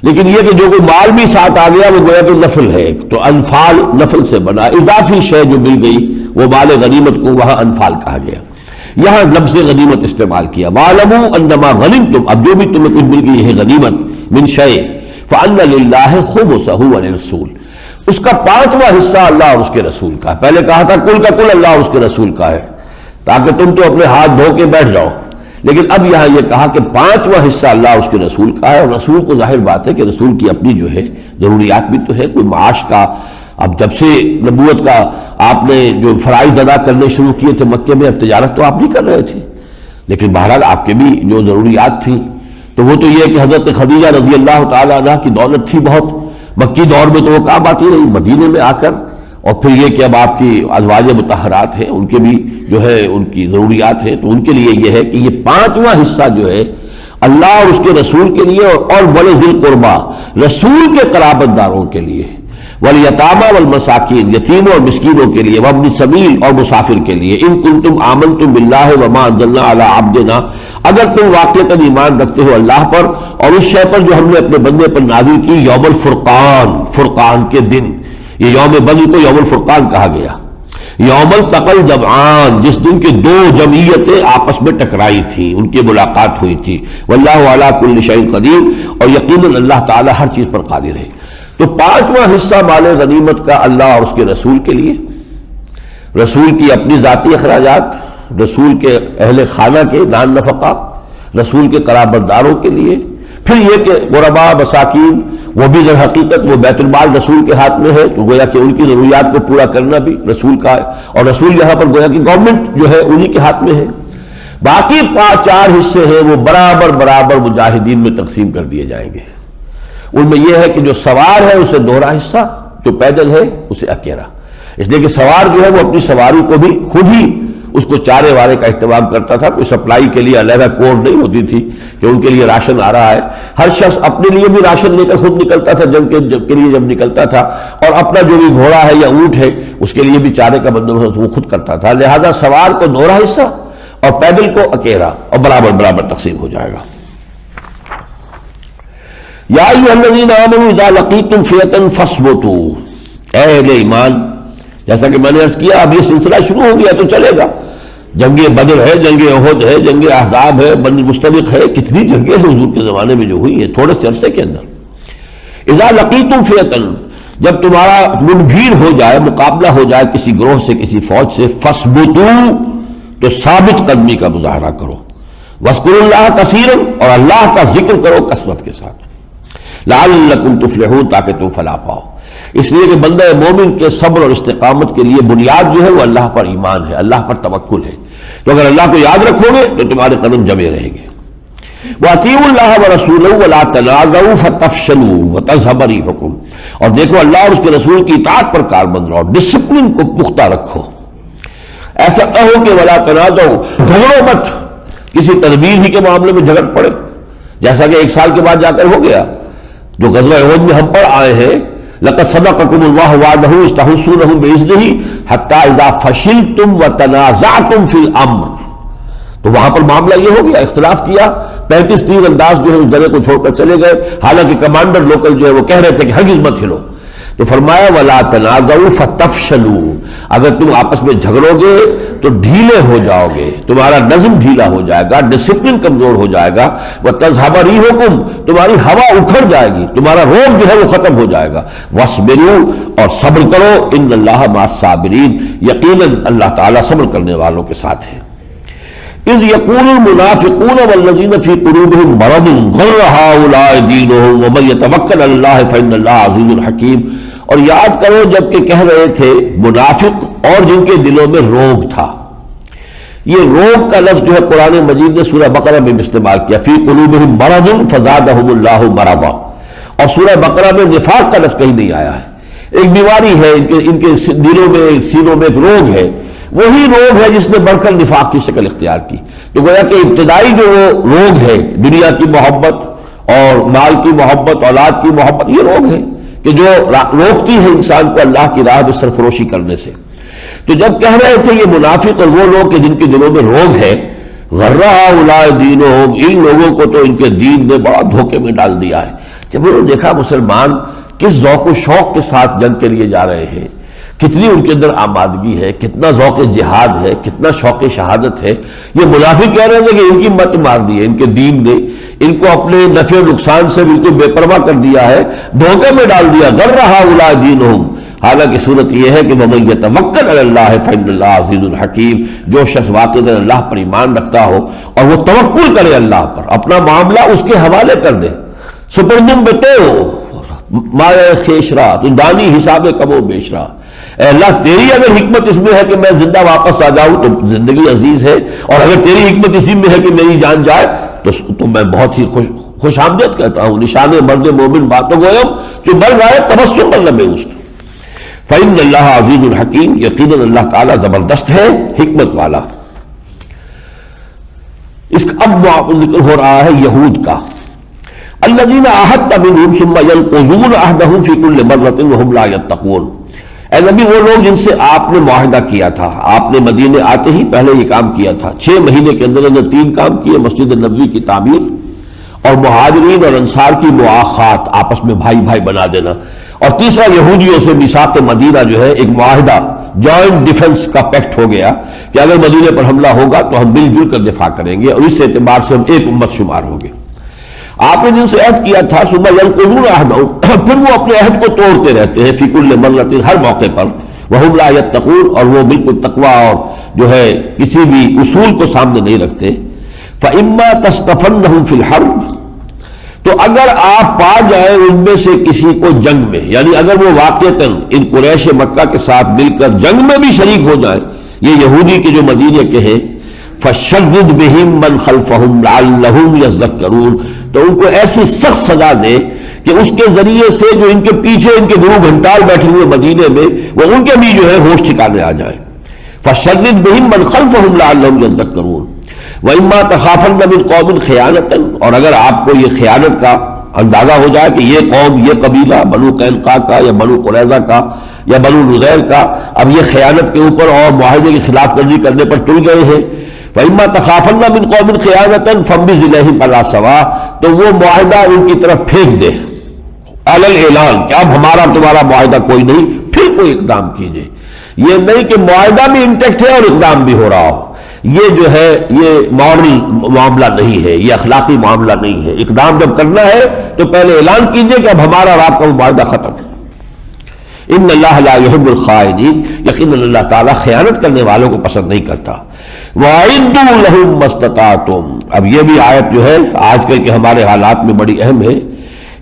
لیکن یہ کہ جو کوئی مال بھی ساتھ آ گیا وہ گویا کہ نفل ہے، تو انفال نفل سے بنا، اضافی شے جو مل گئی وہ مال غنیمت کو وہاں انفال کہا گیا. یہاں لفظ غنیمت استعمال کیا. وَاعْلَمُوا أَنَّمَا غَنِمْتُمْ. اب جو بھی تمہیں کچھ مل گئی ہے غنیمت من شَيْءٍ فَأَنَّ لِلَّهِ خُمُسَهُ وَلِلرَّسُولِ. اس کا 5واں حصہ اللہ اور اس کے رسول کا ہے. پہلے کہا تھا کل کا کل اللہ اور اس کے رسول کا ہے تاکہ تم تو اپنے ہاتھ دھو کے بیٹھ جاؤ، لیکن اب یہاں یہ کہا کہ 5واں حصہ اللہ اور اس کے رسول کا ہے. اور رسول کو ظاہر بات ہے کہ رسول کی اپنی جو ہے ضروریات بھی تو ہے، کوئی معاش کا. اب جب سے نبوت کا آپ نے جو فرائض ادا کرنے شروع کیے تھے مکے میں، اب تجارت تو آپ نہیں کر رہے تھے، لیکن بہرحال آپ کے بھی جو ضروریات تھیں تو وہ تو یہ کہ حضرت خدیجہ رضی اللہ تعالیٰ عنہ کی دولت تھی بہت، مکی دور میں تو وہ کام آتی رہی، مدینے میں آ کر. اور پھر یہ کہ اب آپ کی ازواج مطہرات ہیں ان کے بھی جو ہے ان کی ضروریات ہیں، تو ان کے لیے یہ ہے کہ یہ 5واں حصہ جو ہے اللہ اور اس کے رسول کے لیے اور وَلِذِي الْقُرْبَىٰ رسول کے قرابت داروں کے لیے، وَالْيَتَامَىٰ وَالْمَسَاكِينِ یتیموں اور مسکینوں کے لیے، وَابْنِ السَّبِيلِ اور مسافر کے لیے. إِن كُنتُمْ آمَنتُم بِاللَّهِ وَمَا أَنزَلْنَا عَلَىٰ عَبْدِنَا. اگر تم واقعتاً ایمان رکھتے ہو اللہ پر اور اس شے پر جو ہم نے اپنے بندے پر نازل کی یوم الفرقان، فرقان کے دن. یہ یوم بدر کو یوم الفرقان کہا گیا. یوم التقى الجمعان، جس دن کے دو جمعیتیں آپس میں ٹکرائی تھیں، ان کی ملاقات ہوئی تھی. واللہ علی کل شیء قدیر. اور یقیناً اللہ تعالی ہر چیز پر قادر ہے. تو 5واں حصہ مال غنیمت کا اللہ اور اس کے رسول کے لیے، رسول کی اپنی ذاتی اخراجات، رسول کے اہل خانہ کے دان نفقہ، رسول کے قرابت داروں کے لیے. پھر یہ کہ غرباء مساکین وہ بھی در حقیقت وہ بیت المال رسول کے ہاتھ میں ہے، تو گویا کہ ان کی ضروریات کو پورا کرنا بھی رسول کا ہے، اور رسول یہاں پر گویا کہ گورنمنٹ جو ہے انہی کے ہاتھ میں ہے. باقی 4 حصے ہیں وہ برابر برابر مجاہدین میں تقسیم کر دیے جائیں گے. ان میں یہ ہے کہ جو سوار ہے اسے دوہرا حصہ، جو پیدل ہے اسے اکیلا. اس لیے کہ سوار جو ہے وہ اپنی سواری کو بھی خود ہی اس کو چارے وارے کا اہتمام کرتا تھا، کوئی سپلائی کے لیے علیحدہ کوڈ نہیں ہوتی تھی کہ ان کے لیے راشن آ رہا ہے. ہر شخص اپنے لیے بھی راشن لے کر خود نکلتا تھا جنگ کے لیے جب نکلتا تھا، اور اپنا جو بھی گھوڑا ہے یا اونٹ ہے اس کے لیے بھی چارے کا بندوبست وہ خود کرتا تھا. لہذا سوار کو دوہرا حصہ اور پیدل کو اکیلا، اور برابر برابر تقسیم ہو جائے گا. یا ایھا الذین آمنوا اذا لقیتم فئۃ فاثبتوا. اے اہل ایمان، جیسا کہ میں نے عرض کیا اب یہ سلسلہ شروع ہو گیا تو چلے گا. جنگ بدر ہے، جنگ احد ہے، جنگ احزاب ہے، بنی مستلق ہے، کتنی جنگیں حضور کے زمانے میں جو ہوئی ہیں تھوڑے سے عرصے کے اندر. اذا لقیتم فئۃ، جب تمہارا منبھیر ہو جائے، مقابلہ ہو جائے کسی گروہ سے، کسی فوج سے، فاثبتوا، تو ثابت قدمی کا مظاہرہ کرو. واذکروا اللہ کثیرا، اور اللہ کا ذکر کرو کثرت کے ساتھ. لعلکم تفلحون، تاکہ تم فلاح پاؤ. اس لیے کہ بندہ مومن کے صبر اور استقامت کے لیے بنیاد جو ہے وہ اللہ پر ایمان ہے، اللہ پر توکل ہے. تو اگر اللہ کو یاد رکھو گے تو تمہارے قدم جمے رہیں گے. وَأَطِيعُوا اللَّهَ وَرَسُولَهُ وَلَا تَنَازَعُوا فَتَفْشَلُوا وَتَذْهَبَ رِيحُكُمْ، اور دیکھو اللہ اور اس کے رسول کی اطاعت پر کاربند رہو، ڈسپلن کو پختہ رکھو. ایسا نہ ہو کہ وَلَا تَنَازَعُوا، جھگڑو مت، کسی تدبیر ہی کے معاملے میں جھگڑ پڑے، جیسا کہ 1 سال کے بعد جا کر ہو گیا جو غزوہ احد میں ہم پڑھ آئے ہیں. لَقَدْ صَدَقَكُمُ اللَّهُ وَعْدَهُ إِذْ تَحُسُّونَهُم بِإِذْنِهِ حَتَّىٰ إِذَا فَشِلْتُمْ وَتَنَازَعْتُمْ فِي الْأَمْرِ. تو وہاں پر معاملہ یہ ہو گیا، اختلاف کیا، 35 تیر انداز جو ہے اس جگہ کو چھوڑ کر چلے گئے، حالانکہ کمانڈر لوکل جو ہے وہ کہہ رہے تھے کہ ہرگز مت ہلو. تو فرمایا وَلَا تَنَازَعُوا فَتَفْشَلُوا، اگر تم آپس میں جھگڑو گے تو ڈھیلے ہو جاؤ گے، تمہارا نظم ڈھیلا ہو جائے گا، ڈسپلن کمزور ہو جائے گا. وَتَذْهَبَ رِيحُكُمْ، تمہاری ہوا اکھڑ جائے گی، تمہارا روب جو ہے وہ ختم ہو جائے گا. وَاصْبِرُوا، اور صبر کرو، إِنَّ اللَّهَ مَعَ الصَّابِرِينَ، یقیناً اللہ تعالیٰ صبر کرنے والوں کے ساتھ ہے. اذ يقول المنافقون والذين في قلوبهم مرض غر هؤلاء دينهم ومن يتوكل على الله فإن الله عزيز حكيم. اور یاد کرو جب کہ کہہ رہے تھے منافق اور جن کے دلوں میں روگ تھا. یہ روگ کا لفظ جو ہے قرآن مجید نے سورہ بقرہ میں استعمال کیا، فی قلوبهم مرض فزادهم الله مرضا، اور سورہ بقرہ میں نفاق کا لفظ کہیں نہیں آیا ہے. ایک بیماری ہے ان کے دلوں میں، سینوں میں ایک روگ ہے، وہی روگ ہے جس نے بڑھ کر نفاق کی شکل اختیار کی. تو گویا کہ ابتدائی جو وہ روگ ہے دنیا کی محبت اور مال کی محبت، اولاد کی محبت، یہ روگ ہے کہ جو روکتی ہے انسان کو اللہ کی راہ میں سرفروشی کرنے سے. تو جب کہہ رہے تھے یہ منافق اور وہ لوگ کہ جن کے دلوں میں روگ ہے، غر هؤلاء دینہم، ان لوگوں کو تو ان کے دین نے بڑا دھوکے میں ڈال دیا ہے. جب انہوں نے دیکھا مسلمان کس ذوق و شوق کے ساتھ جنگ کے لیے جا رہے ہیں، کتنی ان کے اندر آمادگی ہے، کتنا ذوق جہاد ہے، کتنا شوق شہادت ہے. یہ منافق کہہ رہے ہیں کہ ان کی مت مار دی ہے ان کے دین نے، ان کو اپنے نفع و نقصان سے بالکل بے پرواہ کر دیا ہے، دھوکے میں ڈال دیا. غر هؤلاء دینہم، حالانکہ صورت یہ ہے کہ وَمَن يَتَوَکَّلْ عَلَى اللَّهِ فَإِنَّ اللَّهَ عَزِیزٌ حَکِیم. جو شخص واقعی اللہ پر ایمان رکھتا ہو اور وہ توکل کرے اللہ پر، اپنا معاملہ اس کے حوالے کر دے، سپردم بتو مائے خیشرا، تو دانی حساب کم و بیشرا. اے اللہ تیری اگر حکمت اس میں ہے کہ میں زندہ واپس آ جاؤں تو زندگی عزیز ہے، اور اگر تیری حکمت اسی میں ہے کہ میری جان جائے تو میں بہت ہی خوش آمدید کہتا ہوں. نشان مرد مومن باتوں گویم جو مر گئے تبسم پر لبے اس. فإن اللہ عزیز الحکیم، یقیناً اللہ تعالیٰ زبردست ہے، حکمت والا. اس کا اب ذکر ہو رہا ہے یہود کا. الذین عاہدت منہم ثم ینقضون عہدہم فی کل مرۃ وہم لا یتقون. اے نبی وہ لوگ جن سے آپ نے معاہدہ کیا تھا، آپ نے مدینے آتے ہی پہلے یہ کام کیا تھا، 6 مہینے کے اندر 3 کام کیے، مسجد نبوی کی تعمیر اور مہاجرین اور انصار کی مواخات، آپس میں بھائی بھائی بنا دینا، اور تیسرا یہودیوں سے میثاق مدینہ جو ہے ایک معاہدہ، جوائنٹ ڈیفنس کا پیکٹ ہو گیا کہ اگر مدینے پر حملہ ہوگا تو ہم مل جل کر دفاع کریں گے، اور اس اعتبار سے ہم ایک امت شمار ہوں گے. آپ نے جن سے عہد کیا تھا ثم ینقضون عہدہم، پھر وہ اپنے عہد کو توڑتے رہتے ہیں، فی کل مرۃ، ہر موقع پر، وہم لا یتقون، اور وہ بالکل تقویٰ اور جو ہے کسی بھی اصول کو سامنے نہیں رکھتے. فإما تثقفنہم فی الحرب، تو اگر آپ پا جائیں ان میں سے کسی کو جنگ میں، یعنی اگر وہ واقعتاً ان قریش مکہ کے ساتھ مل کر جنگ میں بھی شریک ہو جائیں، یہ یہودی کے جو مدینے کے ہیں، فشدد بہم من خلفہم لعلہم یذکرون، تو ان کو ایسی سخت سزا دے کہ اس کے ذریعے سے جو ان کے پیچھے ان کے گروہ گھنٹال بیٹھے ہوئے مدینے میں، وہ ان کے بھی جو ہے ہوش ٹھکانے آ جائے. فشدد بہم من خلفہم لعلہم یذکرون. وَإِمَّا تَخَافَنَّ مِنْ قَوْمٍ خِيَانَةً، اور اگر آپ کو یہ خیانت کا اندازہ ہو جائے کہ یہ قوم، یہ قبیلہ بنو قینقاع کا یا بنو قریظہ کا یا بنو نذیر کا اب یہ خیانت کے اوپر اور معاہدے کی خلاف ورزی کرنے پر تل گئے ہیں، وَإِمَّا تَخَافَنَّ مِنْ قَوْمٍ خِيَانَةً فَانبِذْ إِلَيْهِمْ عَلَىٰ سَوَاءٍ، تو وہ معاہدہ ان کی طرف پھینک دے، علی الاعلان، کہ اب ہمارا تمہارا معاہدہ کوئی نہیں، پھر کوئی اقدام کیجئے. یہ نہیں کہ معاہدہ بھی انٹیکٹ ہے اور اقدام بھی ہو رہا ہو، یہ جو ہے یہ مورل معاملہ نہیں ہے، یہ اخلاقی معاملہ نہیں ہے. اقدام جب کرنا ہے تو پہلے اعلان کیجئے کہ اب ہمارا اور آپ کا معاہدہ ختم ہے. ان اللہ لا يحب الخائنین، یقیناً اللہ تعالیٰ خیانت کرنے والوں کو پسند نہیں کرتا. وَأَعِدُّوا لَهُم مَّا اسْتَطَعْتُمْ، اب یہ بھی آیت جو ہے آج کل کے ہمارے حالات میں بڑی اہم ہے.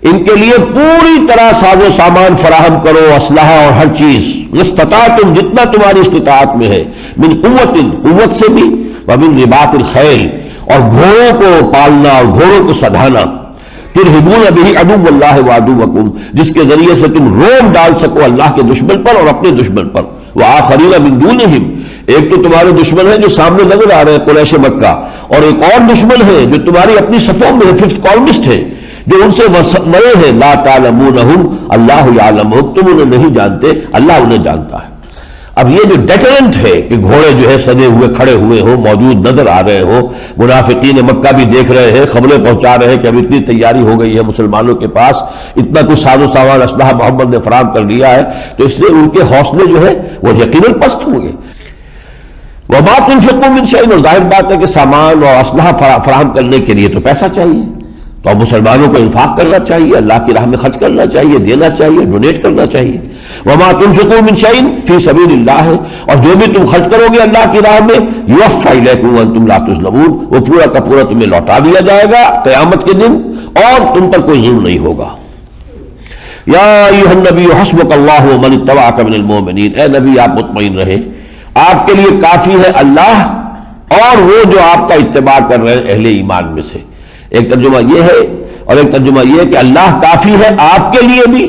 ان کے لیے پوری طرح ساز و سامان فراہم کرو، اسلحہ اور ہر چیز، استطاعتم، جتنا تمہاری استطاعت میں ہے، من قوت، قوت سے بھی، ومن رباط الخیل، اور گھوڑوں کو پالنا اور گھوڑوں کو سدھانا، ترہبون بہ عدو اللہ وعدوکم، جس کے ذریعے سے تم روب ڈال سکو اللہ کے دشمن پر اور اپنے دشمن پر، وآخرین من دونہم، ایک تو تمہارے دشمن ہے جو سامنے نظر آ رہے ہیں قریش مکہ، اور ایک اور دشمن ہے جو تمہاری اپنی صفوں میں ففتھ کالمسٹ ہے، جو ان سے مرے ہیں، لا تعلمونہم اللہ یعلمہم، تم انہیں نہیں جانتے، اللہ انہیں جانتا ہے۔ اب یہ جو ڈیٹرنٹ ہے کہ گھوڑے جو ہے سجے ہوئے کھڑے ہوئے ہو، موجود نظر آ رہے ہو، منافقین مکہ بھی دیکھ رہے ہیں، خبریں پہنچا رہے ہیں کہ اب اتنی تیاری ہو گئی ہے مسلمانوں کے پاس، اتنا کچھ ساز و سامان اسلحہ محمد نے فراہم کر دیا ہے، تو اس لیے ان کے حوصلے جو ہے وہ یقیناً پست ہوں گے۔ وما تنفقوا من شیء، اور ظاہر بات ہے کہ سامان اور اسلحہ فراہم کرنے کے لیے تو پیسہ چاہیے، تو اب مسلمانوں کو انفاق کرنا چاہیے، اللہ کی راہ میں خرچ کرنا چاہیے، دینا چاہیے، ڈونیٹ کرنا چاہیے۔ وما تنفقوا من شیء فی سبیل اللہ، اور جو بھی تم خرچ کرو گے اللہ کی راہ میں، یوفی الیکم وانتم لا تظلمون، وہ پورا کا پورا تمہیں لوٹا دیا جائے گا قیامت کے دن، اور تم پر کوئی ظلم نہیں ہوگا۔ یا ایھا النبی حسبک اللہ ومن اتبعک من المؤمنین، اے نبی آپ مطمئن رہے، آپ کے لیے کافی ہے اللہ اور وہ جو آپ کا اتباع کر رہے ہیں اہل ایمان میں سے۔ ایک ترجمہ یہ ہے، اور ایک ترجمہ یہ ہے کہ اللہ کافی ہے آپ کے لیے بھی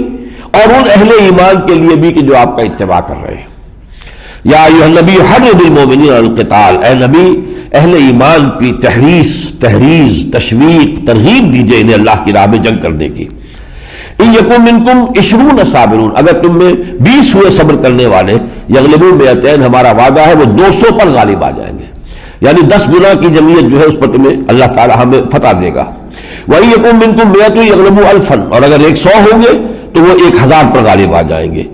اور ان اہل ایمان کے لیے بھی کہ جو آپ کا اتباع کر رہے ہیں۔ یا ایھا النبی حرض المؤمنین علی القتال، اے نبی اہل ایمان کی تحریض، تشویق، ترغیب دیجئے انہیں اللہ کی راہ میں جنگ کرنے کی۔ ان یکن منکم 20 صابرون، اگر تم میں 20 ہوئے صبر کرنے والے، یغلبوا مئتین، ہمارا وعدہ ہے وہ 200 پر غالب آ جائیں گے، یعنی 10 گنا کی جمعیت جو ہے اس پر تمہیں اللہ تعالی ہمیں فتح دے گا۔ وَإِن يَكُن مِّنكُم مِّائَةٌ يَغْلِبُوا أَلْفًا، اور اگر 100 ہوں گے تو وہ 1000 پر غالب آ جائیں گے۔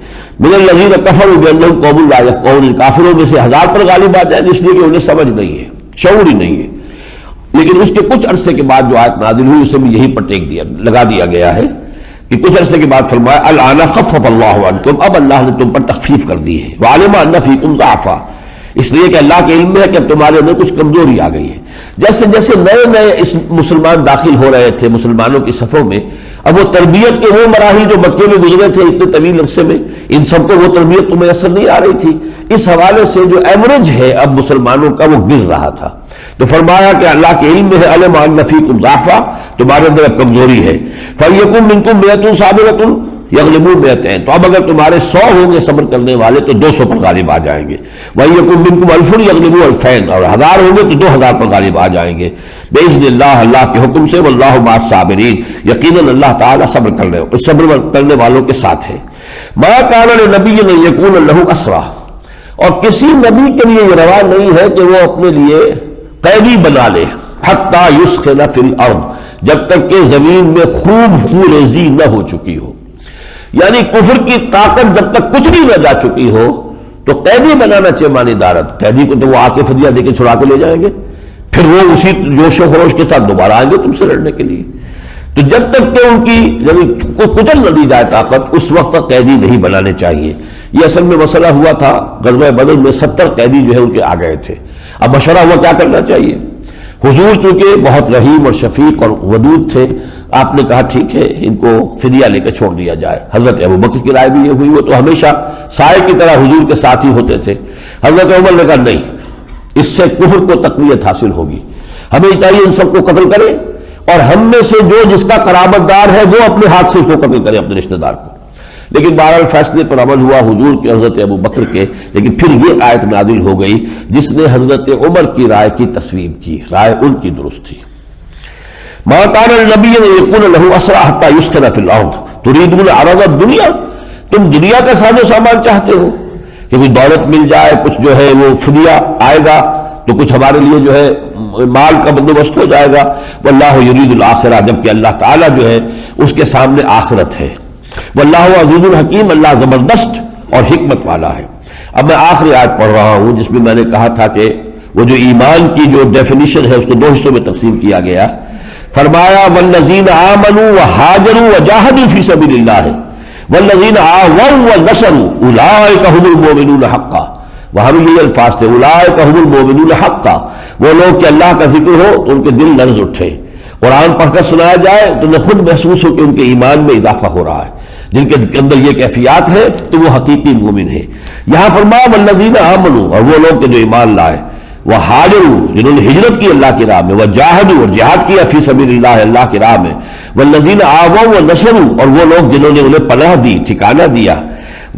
مِّنَ الَّذِينَ كَفَرُوا بِأَنَّهُمْ قَوْمٌ لَا يَفْقَهُونَ، ان کافروں میں سے 1000 پر غالب آ جائیں گے اس لیے کہ انہیں سمجھ نہیں ہے، شعور ہی نہیں ہے۔ لیکن اس کے کچھ عرصے کے بعد جو آیت نازل ہوئی اسے بھی یہی پر لگا دیا گیا ہے کہ کچھ عرصے کے بعد فرمایا الآن خفف اللہ عنکم، اب اللہ نے تم پر تخفیف کر دی ہے، وعلم ان فیکم ضعفا، اس لیے کہ اللہ کے علم میں ہے کہ اب تمہارے اندر کچھ کمزوری آ گئی ہے۔ جیسے جیسے نئے اس مسلمان داخل ہو رہے تھے مسلمانوں کی صفوں میں، اب وہ تربیت کے وہ مراحل جو مکے میں گزرے تھے اتنے طویل عرصے میں، ان سب کو وہ تربیت تو میسر نہیں آ رہی تھی، اس حوالے سے جو ایوریج ہے اب مسلمانوں کا وہ گر رہا تھا، تو فرمایا کہ اللہ کے علم میں ہے علم ان فیکم ضعفا، تمہارے اندر اب کمزوری ہے۔ فَيَكُن مِّنكُم مِّائَةٌ صَابِرَةٌ یغلبوا مئتین، تو اب اگر تمہارے 100 ہوں گے صبر کرنے والے تو 200 پر غالب آ جائیں گے۔ وَيَكُن مِّنكُمْ أَلْفٌ يَغْلِبُوا أَلْفَيْنِ، اور 1000 ہوں گے تو 2000 پر غالب آ جائیں گے بِإِذْنِ اللہ، اللہ کے حکم سے، وَاللَّهُ مَعَ الصَّابِرِينَ، یقیناً اللہ تعالیٰ صبر کرنے والوں کے ساتھ ہے۔ مَا كَانَ لِنَبِيٍّ أَن يَكُونَ لَهُ أَسْرَىٰ، اور کسی نبی کے لیے یہ روا نہیں ہے کہ وہ اپنے لیے قیدی بنا لے، حَتَّىٰ يُسْخِنَ فِي الْأَرْضِ، جب تک کہ زمین میں خوب خونریزی نہ ہو چکی ہو، یعنی کفر کی طاقت جب تک کچھ بھی نہ جا چکی ہو تو قیدی بنانا چاہیے مانی دارت، قیدی کو تو وہ آ کے فدیہ دے کے چھڑا کے لے جائیں گے، پھر وہ اسی جوش و خروش کے ساتھ دوبارہ آئیں گے تم سے لڑنے کے لیے، تو جب تک کہ ان کی یعنی کچل نہ دی جائے طاقت اس وقت تک قیدی نہیں بنانے چاہیے۔ یہ اصل میں مسئلہ ہوا تھا غزوہ بدر میں، 70 قیدی جو ہے ان کے آ گئے تھے، اب مشورہ ہوا کیا کرنا چاہیے۔ حضور چونکہ بہت رحیم اور شفیق اور ودود تھے، آپ نے کہا ٹھیک ہے ان کو فدیہ لے کے چھوڑ دیا جائے۔ حضرت ابوبکر کی رائے بھی یہ ہوئی، وہ تو ہمیشہ سائے کی طرح حضور کے ساتھ ہی ہوتے تھے۔ حضرت عمر نے کہا نہیں، اس سے کفر کو تقویت حاصل ہوگی، ہمیں چاہیے ان سب کو قتل کرے، اور ہم میں سے جو جس کا قرابت دار ہے وہ اپنے ہاتھ سے اس کو قتل کرے، اپنے رشتہ دار کو۔ لیکن بہرحال فیصلے پر عمل ہوا حضور کے، حضرت ابوبکر کے، لیکن پھر یہ آیت نازل ہو گئی جس نے حضرت عمر کی رائے کی تصویب کی، رائے ان کی درست تھی۔ ما كان لنبي ان يكون له اسرى حتى يسكن في الارض تريدون عرض الدنيا، تم دنیا کا ساز و سامان چاہتے ہو کہ کوئی دولت مل جائے، کچھ جو ہے وہ فدیہ آئے گا تو کچھ ہمارے لیے جو ہے مال کا بندوبست ہو جائے گا۔ واللہ یرید الاخرہ، جبکہ اللہ تعالیٰ جو ہے اس کے سامنے آخرت ہے۔ واللہ عزیز الحکیم، اللہ زبردست اور حکمت والا ہے۔ اب میں آخری آیت پڑھ رہا ہوں جس میں میں نے کہا تھا کہ وہ جو ایمان کی جو ڈیفینیشن ہے اس کو 2 حصوں میں تقسیم کیا گیا۔ فرمایا والذین آمنوا وہاجروا وجاہدوا فی سبیل اللہ والذین آووا ونصروا اولئک هم المؤمنون حقا، وہاں بھی یہ الفاظ تھے اولئک هم المؤمنون حقا، وہ لوگ کہ اللہ کا ذکر ہو تو ان کے دل لرز اٹھے، قرآن پڑھ کر سنایا جائے تو انہیں خود محسوس ہو کہ ان کے ایمان میں اضافہ ہو رہا ہے، جن کے اندر یہ کیفیات ہے تو وہ حقیقی مومن ہے۔ یہاں فرمایا والذین آمنوا، اور وہ لوگ کہ جو ایمان لائے، وہ ہاجروا جنہوں نے ہجرت کی اللہ کی راہ میں، وہ جاہدوا اور جہاد کیا فی سبیل اللہ اللہ کی راہ میں، والذین آووا ونصروا اور وہ لوگ جنہوں نے انہیں پناہ دی، ٹھکانہ دیا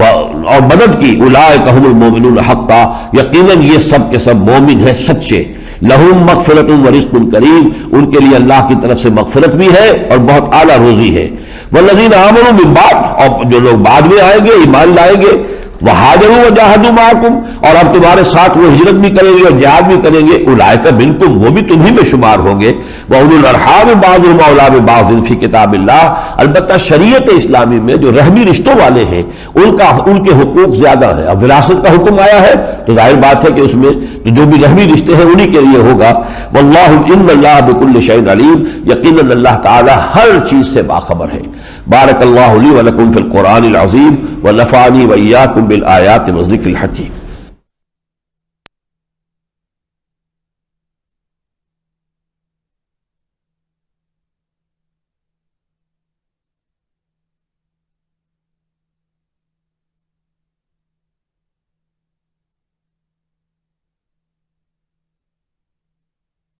اور مدد کی، اولئک هم المؤمنون حقا یقیناً یہ سب کے سب مومن ہیں سچے، لہم مغفرۃ ورزق کریم ان کے لیے اللہ کی طرف سے مغفرت بھی ہے اور بہت اعلیٰ روزی ہے، والذین آمنوا من بعد اور جو لوگ بعد میں آئیں گے ایمان لائیں گے، وہاجروا وجاہدوا معکم اور اب تمہارے ساتھ وہ ہجرت بھی کریں گے اور جہاد بھی کریں گے، اولئک منکم وہ بھی تمہیں میں شمار ہوں گے، واولو الارحام بعضهم اولی ببعض فی کتاب اللہ البتہ شریعت اسلامی میں جو رحمی رشتوں والے ہیں ان کے حقوق زیادہ ہیں، اب وراثت کا حکم آیا ہے تو ظاہر بات ہے کہ اس میں جو بھی رحمی رشتے ہیں انہی کے لیے ہوگا، واللہ ان اللہ بکل شیء علیم یقیناً اللہ تعالی ہر چیز سے باخبر ہے۔ بارک اللہ لی ولکم فی القرآن العظیم ونفعنی وإیاکم بالآیات والذکر الحکیم۔